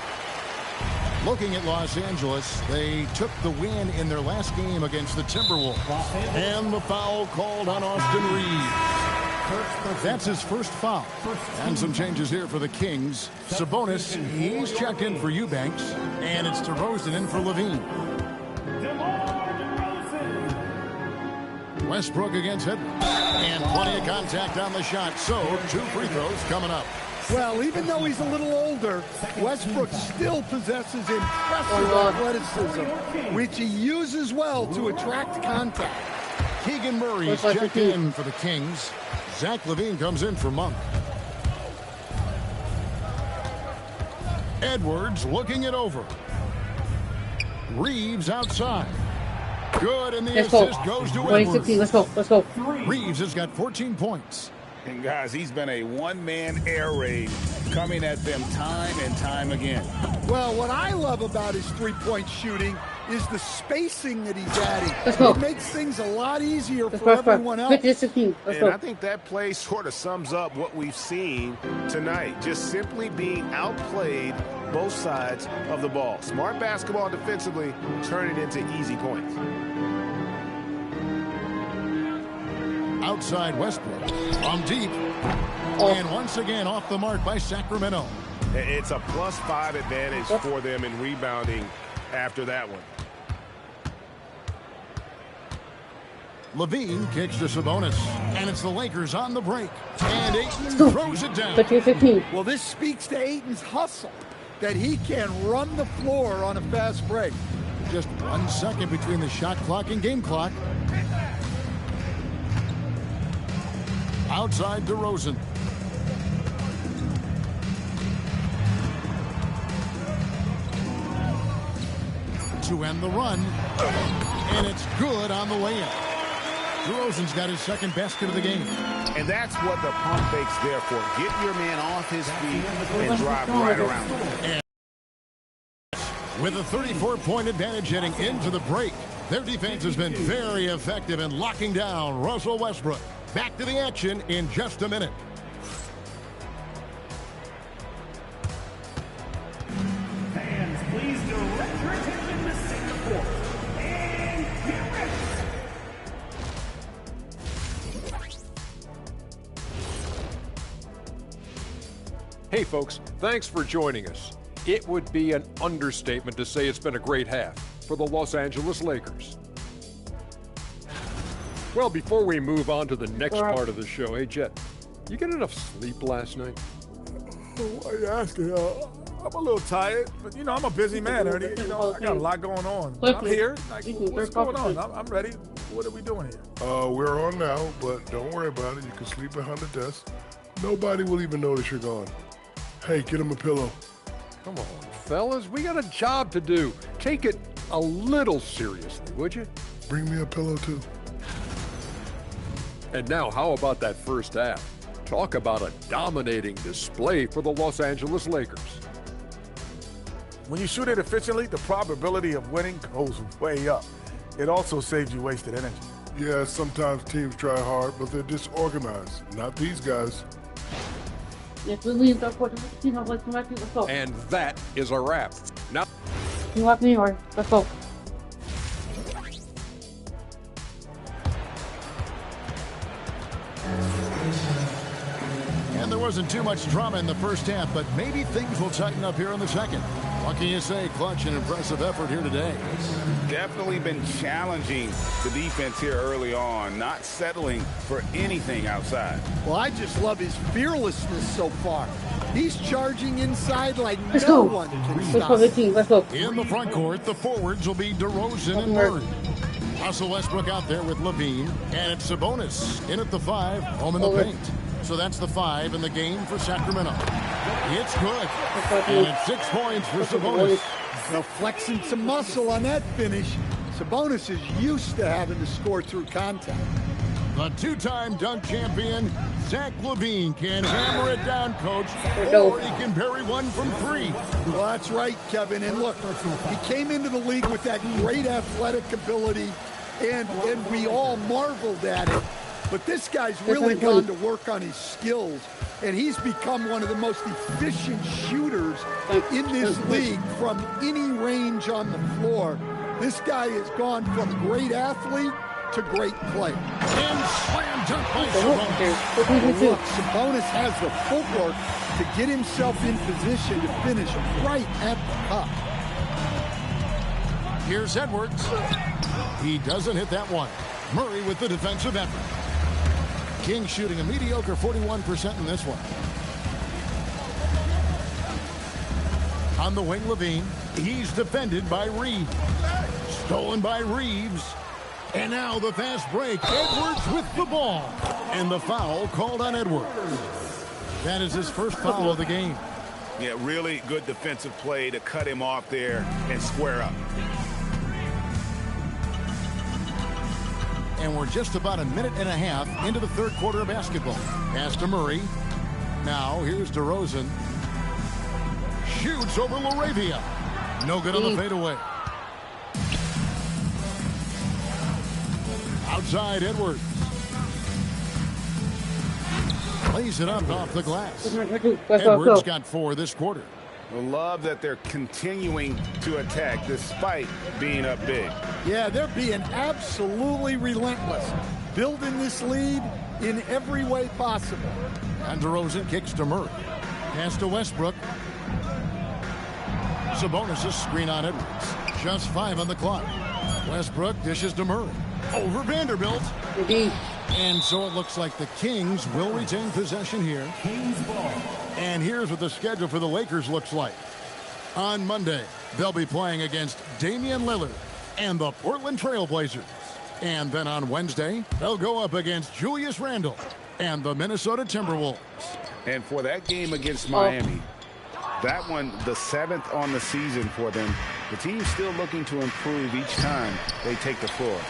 Looking at Los Angeles, they took the win in their last game against the Timberwolves. And the foul called on Austin Reeves. That's his first foul. And some changes here for the Kings. Sabonis, he's checked in for Eubanks. And it's DeRozan in for Levine. Westbrook against Edwards. And plenty of contact on the shot. So, 2 free throws coming up. Well, even though he's a little older, Westbrook still possesses impressive athleticism, which he uses well to attract contact. Keegan Murray's checked in for the Kings. Zach LaVine comes in for Monk. Edwards looking it over. Reeves outside. Good, and the assist goes to Edwards. Let's go. Reeves has got 14 points. And guys, he's been a one-man air raid coming at them time and time again. Well, what I love about his three-point shooting is the spacing that he's adding. It makes things a lot easier for everyone else. And I think that play sort of sums up what we've seen tonight. Just simply being outplayed both sides of the ball. Smart basketball defensively, turning into easy points. Outside Westbrook, from deep, and once again off the mark by Sacramento. It's a +5 advantage for them in rebounding after that one. Levine kicks to Sabonis, and it's the Lakers on the break. And Ayton throws it down. Well, this speaks to Ayton's hustle, that he can run the floor on a fast break. Just 1 second between the shot clock and game clock. Outside DeRozan. To end the run. And it's good on the way in. DeRozan's got his second basket of the game. And that's what the pump fake's there for. Get your man off his feet and drive right around him. With a 34-point advantage heading into the break, their defense has been very effective in locking down Russell Westbrook. Back to the action in just a minute. Fans, please direct your attention to center court. And get ready. Hey folks, thanks for joining us. It would be an understatement to say it's been a great half for the Los Angeles Lakers. Well, before we move on to the next part of the show, hey Jet, you get enough sleep last night? Why are you asking? I'm a little tired, but you know, I'm a busy man, Ernie. You know, I got a lot going on. But I'm here. Like, what's going on? I'm ready. What are we doing here? We're on now, but don't worry about it. You can sleep behind the desk. Nobody will even notice you're gone. Hey, get him a pillow. Come on, fellas, we got a job to do. Take it a little seriously, would you? Bring me a pillow, too. And now, how about that first half? Talk about a dominating display for the Los Angeles Lakers. When you shoot it efficiently, the probability of winning goes way up. It also saves you wasted energy. Yeah, sometimes teams try hard, but they're disorganized. Not these guys. And that is a wrap. Now, you want me or let's go. And there wasn't too much drama in the first half, but maybe things will tighten up here in the second. What can you say? Clutch and impressive effort here today. Definitely been challenging the defense here early on, not settling for anything outside. Well, I just love his fearlessness so far. He's charging inside like Let's no go. one can Let's stop. go, the team. Let's go. In the front court, the forwards will be DeRozan and Murray. Russell Westbrook out there with Levine, and it's Sabonis in at the 5, home in the paint. So that's the 5 in the game for Sacramento. It's good. And it's 6 points for Sabonis. Now flexing some muscle on that finish. Sabonis is used to having to score through contact. The two-time dunk champion, Zach LaVine, can hammer it down, Coach, or he can bury one from 3. Well, that's right, Kevin. And look, he came into the league with that great athletic ability, and we all marveled at it. But this guy's really gone to work on his skills, and he's become one of the most efficient shooters in this league from any range on the floor. This guy has gone from great athlete to great player. And slam dunk by by Sabonis. Look, Sabonis has the footwork to get himself in position to finish right at the cup. Here's Edwards. He doesn't hit that one. Murray with the defensive effort. King shooting a mediocre 41% in this one. On the wing, Levine. He's defended by Reeves. Stolen by Reeves. And now the fast break. Edwards with the ball. And the foul called on Edwards. That is his first foul of the game. Yeah, really good defensive play to cut him off there and square up. And we're just about a minute and a half into the third quarter of basketball. Pass to Murray. Now here's DeRozan. Shoots over Laravia. No good on the fadeaway. Outside Edwards. Plays it up off the glass. Edwards got 4 this quarter. I love that they're continuing to attack despite being up big. Yeah, they're being absolutely relentless. Building this lead in every way possible. And DeRozan kicks to Murray. Pass to Westbrook. Sabonis' screen on Edwards. Just 5 on the clock. Westbrook dishes to Murray. Over Vanderbilt. And so it looks like the Kings will retain possession here. And here's what the schedule for the Lakers looks like. On Monday, they'll be playing against Damian Lillard and the Portland Trail Blazers. And then on Wednesday, they'll go up against Julius Randle and the Minnesota Timberwolves. And for that game against Miami, that one, the 7th on the season for them, the team's still looking to improve each time they take the floor.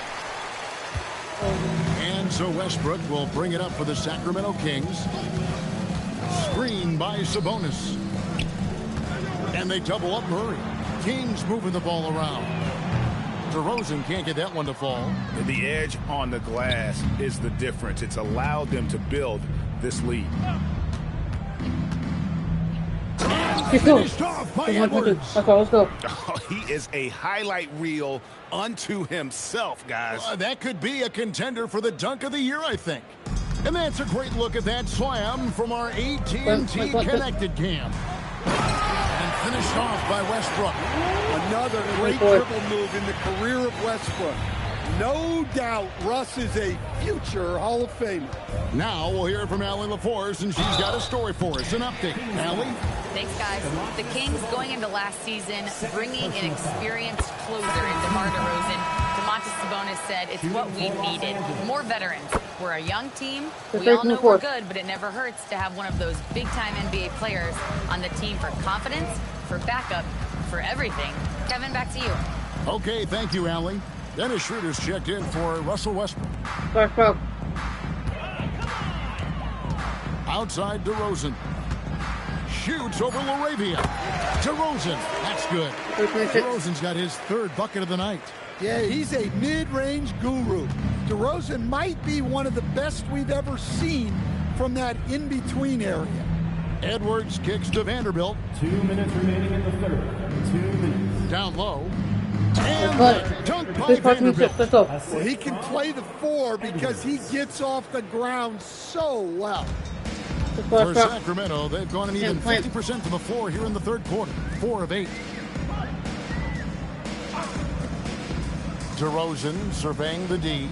And so Westbrook will bring it up for the Sacramento Kings. Screen by Sabonis. And they double up Murray. Kings moving the ball around. DeRozan can't get that one to fall. The edge on the glass is the difference. It's allowed them to build this lead. Finished off by Edwards. Let's go. Oh, he is a highlight reel unto himself, guys. That could be a contender for the dunk of the year, I think. And that's a great look at that slam from our AT&T Connected Cam. And finished off by Westbrook. Another great dribble move in the career of Westbrook. No doubt Russ is a future Hall of Famer. Now we'll hear from Allie LaForce, and she's got a story for us. An update. Allie? Thanks, guys. The Kings going into last season, bringing an experienced closer in DeMar DeRozan. Domantas Sabonis said it's what we needed. More veterans. We're a young team. We all know we're good, but it never hurts to have one of those big-time NBA players on the team for confidence, for backup, for everything. Kevin, back to you. Okay, thank you, Allie. Dennis Schroeder's checked in for Russell Westbrook. Outside DeRozan. Shoots over Laravia. DeRozan. That's good. DeRozan's got his 3rd bucket of the night. Yeah, he's a mid-range guru. DeRozan might be one of the best we've ever seen from that in-between area. Edwards kicks to Vanderbilt. 2 minutes remaining in the third. 2 minutes. Down low. And dunk by Vanderbilt. Well, he can play the 4 because he gets off the ground so well. For Sacramento, they've gone an even 50% from the floor here in the third quarter. 4 of 8. DeRozan surveying the D.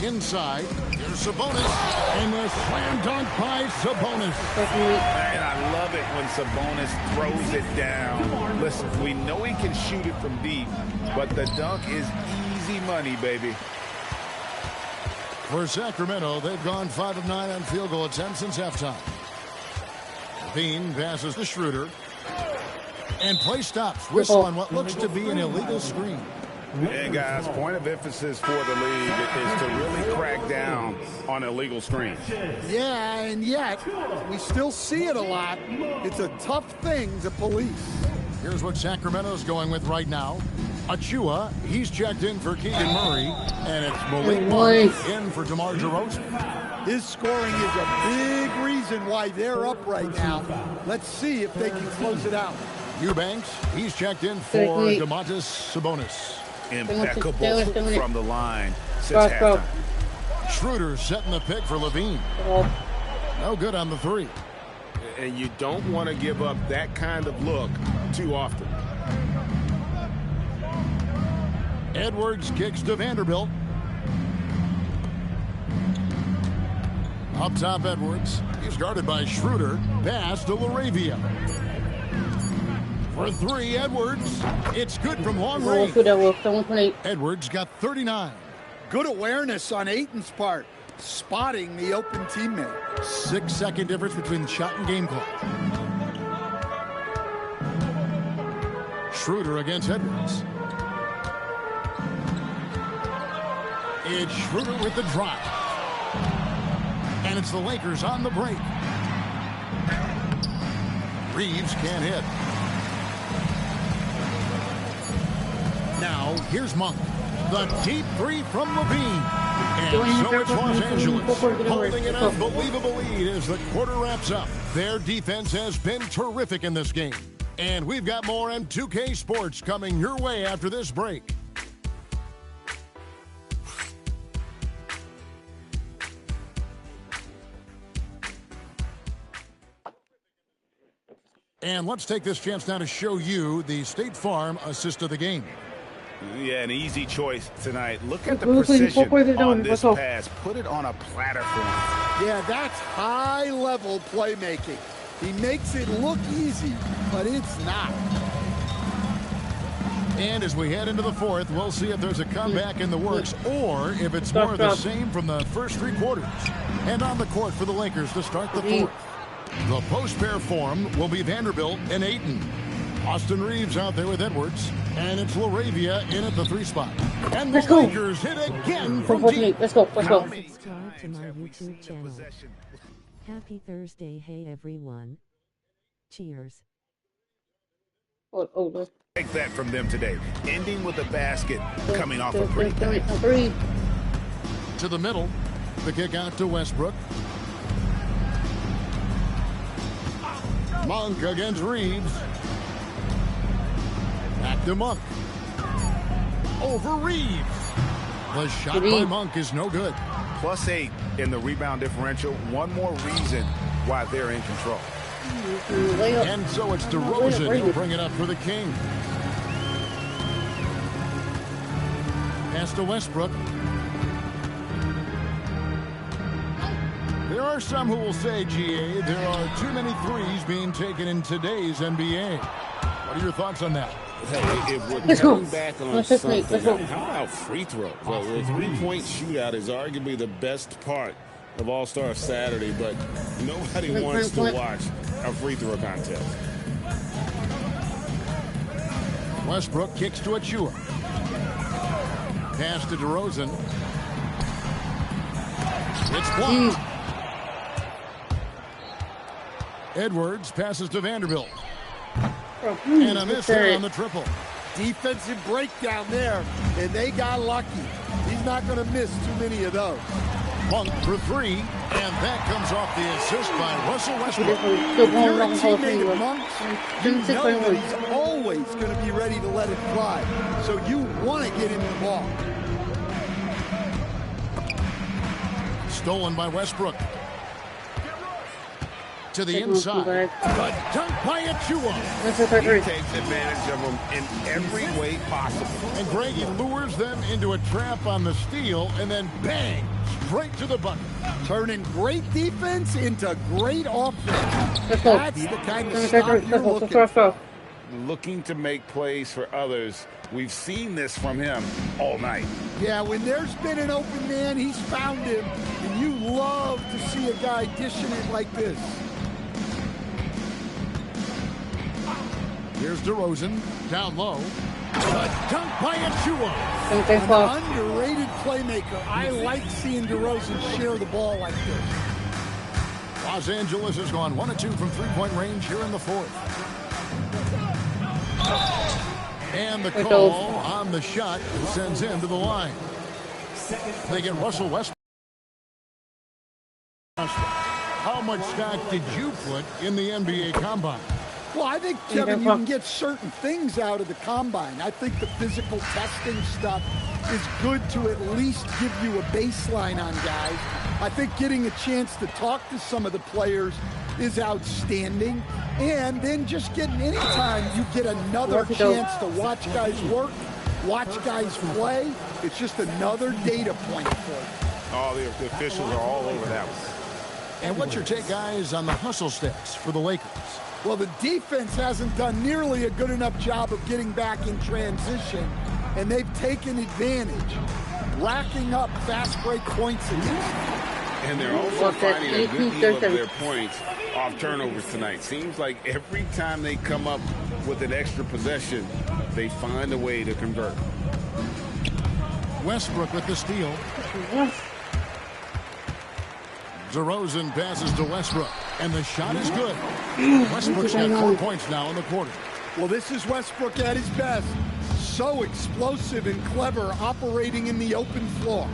Inside, here's Sabonis. And the slam dunk by Sabonis. And I love it when Sabonis throws it down. Listen, we know he can shoot it from deep, but the dunk is easy money, baby. For Sacramento, they've gone 5 of 9 on field goal attempts since halftime. Bean passes to Schroeder. And play stops. Whistle on what looks to be an illegal screen. And guys, point of emphasis for the league is to really crack down on illegal screens. Yeah, and yet we still see it a lot. It's a tough thing to police. Here's what Sacramento's going with right now. Achua, he's checked in for Keegan Murray, and it's Malik Monk in for DeMar DeRozan. His scoring is a big reason why they're up right now. Let's see if they can close it out. Eubanks, he's checked in for Domantas Sabonis. Impeccable from the line since halftime. Schroeder setting the pick for Levine. No good on the three. And you don't want to give up that kind of look too often. Edwards kicks to Vanderbilt. Up top, Edwards. He's guarded by Schroeder. Pass to LaRavia. For three, Edwards. It's good from long range. Edwards got 39. Good awareness on Ayton's part, spotting the open teammate. 6-second difference between shot and game clock. Schroeder against Edwards. It's Schroeder with the drive. And it's the Lakers on the break. Reeves can't hit. Now, here's Monk. The deep three from Levine. And so it's Los Angeles holding an unbelievable lead as the quarter wraps up. Their defense has been terrific in this game. And we've got more M2K Sports coming your way after this break. And let's take this chance now to show you the State Farm assist of the game. Yeah, an easy choice tonight. Look at the precision on this pass. Put it on a platter for him. Yeah, that's high-level playmaking. He makes it look easy, but it's not. And as we head into the fourth, we'll see if there's a comeback in the works or if it's more of the same from the first three quarters. And on the court for the Lakers to start the fourth. The post-pair form will be Vanderbilt and Ayton. Austin Reeves out there with Edwards. And it's LaRavia in at the three spot. And the Lakers hit again from deep. Let's go. Subscribe to my YouTube channel. Happy Thursday, hey everyone. Cheers. Take that from them today. Ending with a basket coming off a pretty pass. To the middle. The kick out to Westbrook. Monk against Reeves. Back to Monk. Over Reeves. The shot by Monk is no good. +8 in the rebound differential. One more reason why they're in control. And so it's DeRozan who'll bring it up for the King. Pass to Westbrook. There are some who will say, GA, there are too many threes being taken in today's NBA. What are your thoughts on that? Hey, if we're coming back on something, how about free throws? Well, the three-point shootout is arguably the best part of All-Star Saturday, but nobody wants to watch a free throw contest. Westbrook kicks to Achua. Pass to DeRozan. It's blocked. Edwards passes to Vanderbilt. And a miss on the triple. Defensive breakdown there, and they got lucky. He's not going to miss too many of those. Monk for three, and that comes off the assist by Russell Westbrook. If you're a teammate of Monk's, you know that he's always going to be ready to let it fly. So you want to get him the ball. Stolen by Westbrook. To the inside. A dunk by Achua. He takes advantage of them in every way possible. And Greg, he lures them into a trap on the steal, and then bang, straight to the bucket. Turning great defense into great offense. That's the kind of stuff you're looking for. Looking to make plays for others. We've seen this from him all night. Yeah, when there's been an open man, he's found him. And you love to see a guy dishing it like this. Here's DeRozan, down low. A dunk by Achua. An underrated playmaker. I like seeing DeRozan share the ball like this. Los Angeles has gone 1 of 2 from three-point range here in the fourth. And the call on the shot sends him to the line. They get Russell Westbrook. How much stock did you put in the NBA Combine? Well, I think, Kevin, you can get certain things out of the combine. I think the physical testing stuff is good to at least give you a baseline on guys. I think getting a chance to talk to some of the players is outstanding. And then just getting anytime you get another chance to watch guys work, watch guys play, it's just another data point for you. Oh, the officials are all over that one. And what's your take, guys, on the hustle stats for the Lakers? Well, the defense hasn't done nearly a good enough job of getting back in transition, and they've taken advantage, racking up fast break points against them. And they're also finding a good deal of their points off turnovers tonight. Seems like every time they come up with an extra possession, they find a way to convert. Westbrook with the steal. DeRozan passes to Westbrook, and the shot is good. Westbrook's got 4 points now in the quarter. Well, this is Westbrook at his best. So explosive and clever, operating in the open floor.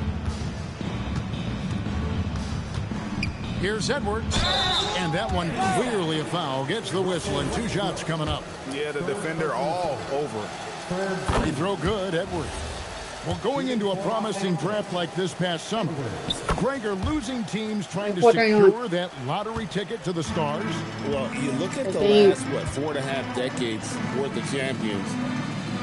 Here's Edwards, and that one clearly a foul. Gets the whistle, and 2 shots coming up. Yeah, the defender all over. Free throw good, Edwards. Well, going into a promising draft like this past summer, Greg, are losing teams trying to secure that lottery ticket to the stars? Well, you look at the last, 4.5 decades worth of champions,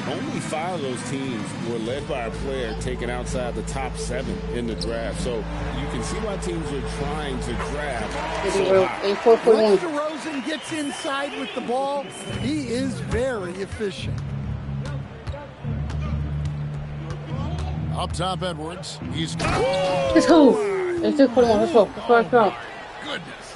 only 5 of those teams were led by a player taken outside the top 7 in the draft. So you can see why teams are trying to draft so high. Once DeRozan gets inside with the ball, he is very efficient. Up top, Edwards. He's Let's go. Let's go. Goodness.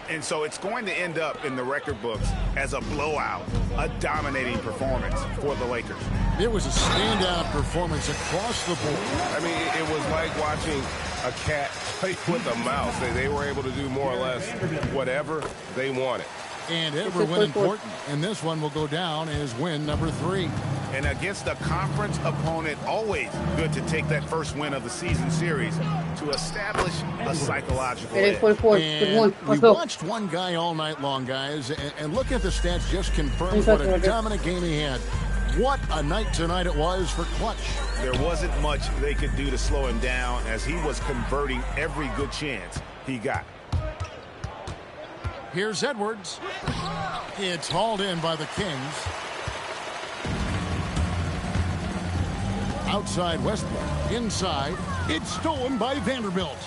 And so it's going to end up in the record books as a blowout, a dominating performance for the Lakers. It was a standout performance across the board. I mean, it was like watching a cat play with a mouse. They were able to do more or less whatever they wanted. And every win important. And this one will go down as win number 3. And against a conference opponent, always good to take that first win of the season series to establish a psychological edge. And we watched one guy all night long, guys, and look at the stats just confirmed what a dominant game he had. What a night tonight it was for Clutch. There wasn't much they could do to slow him down as he was converting every good chance he got. Here's Edwards. It's hauled in by the Kings. Outside Westbrook. Inside. It's stolen by Vanderbilt.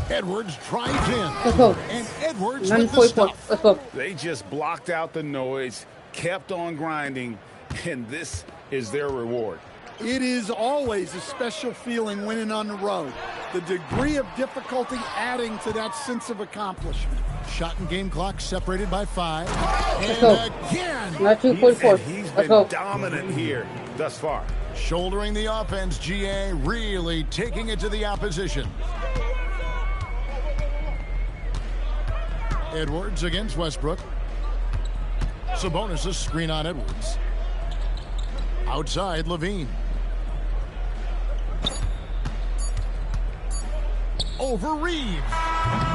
Edwards drives in. And Edwards with the stuff. They just blocked out the noise, kept on grinding, and this is their reward. It is always a special feeling winning on the road. The degree of difficulty adding to that sense of accomplishment. Shot and game clock separated by 5. And again. He's been dominant here thus far. Shouldering the offense, GA really taking it to the opposition. Edwards against Westbrook. Sabonis' screen on Edwards. Outside, Levine. Over Reeves.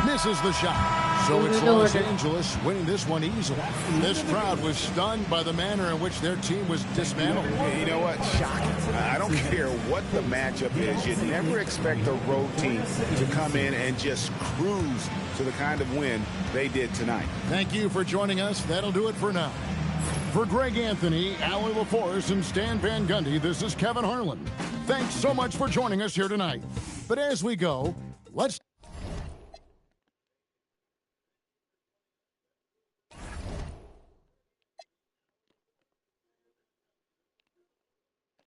Misses the shot. So it's Los Angeles winning this one easily. This crowd was stunned by the manner in which their team was dismantled. You know what? Shocking. I don't care what the matchup is. You never expect a road team to come in and just cruise to the kind of win they did tonight. Thank you for joining us. That'll do it for now. For Greg Anthony, Alan LaForce, and Stan Van Gundy, this is Kevin Harlan. Thanks so much for joining us here tonight. But as we go, let's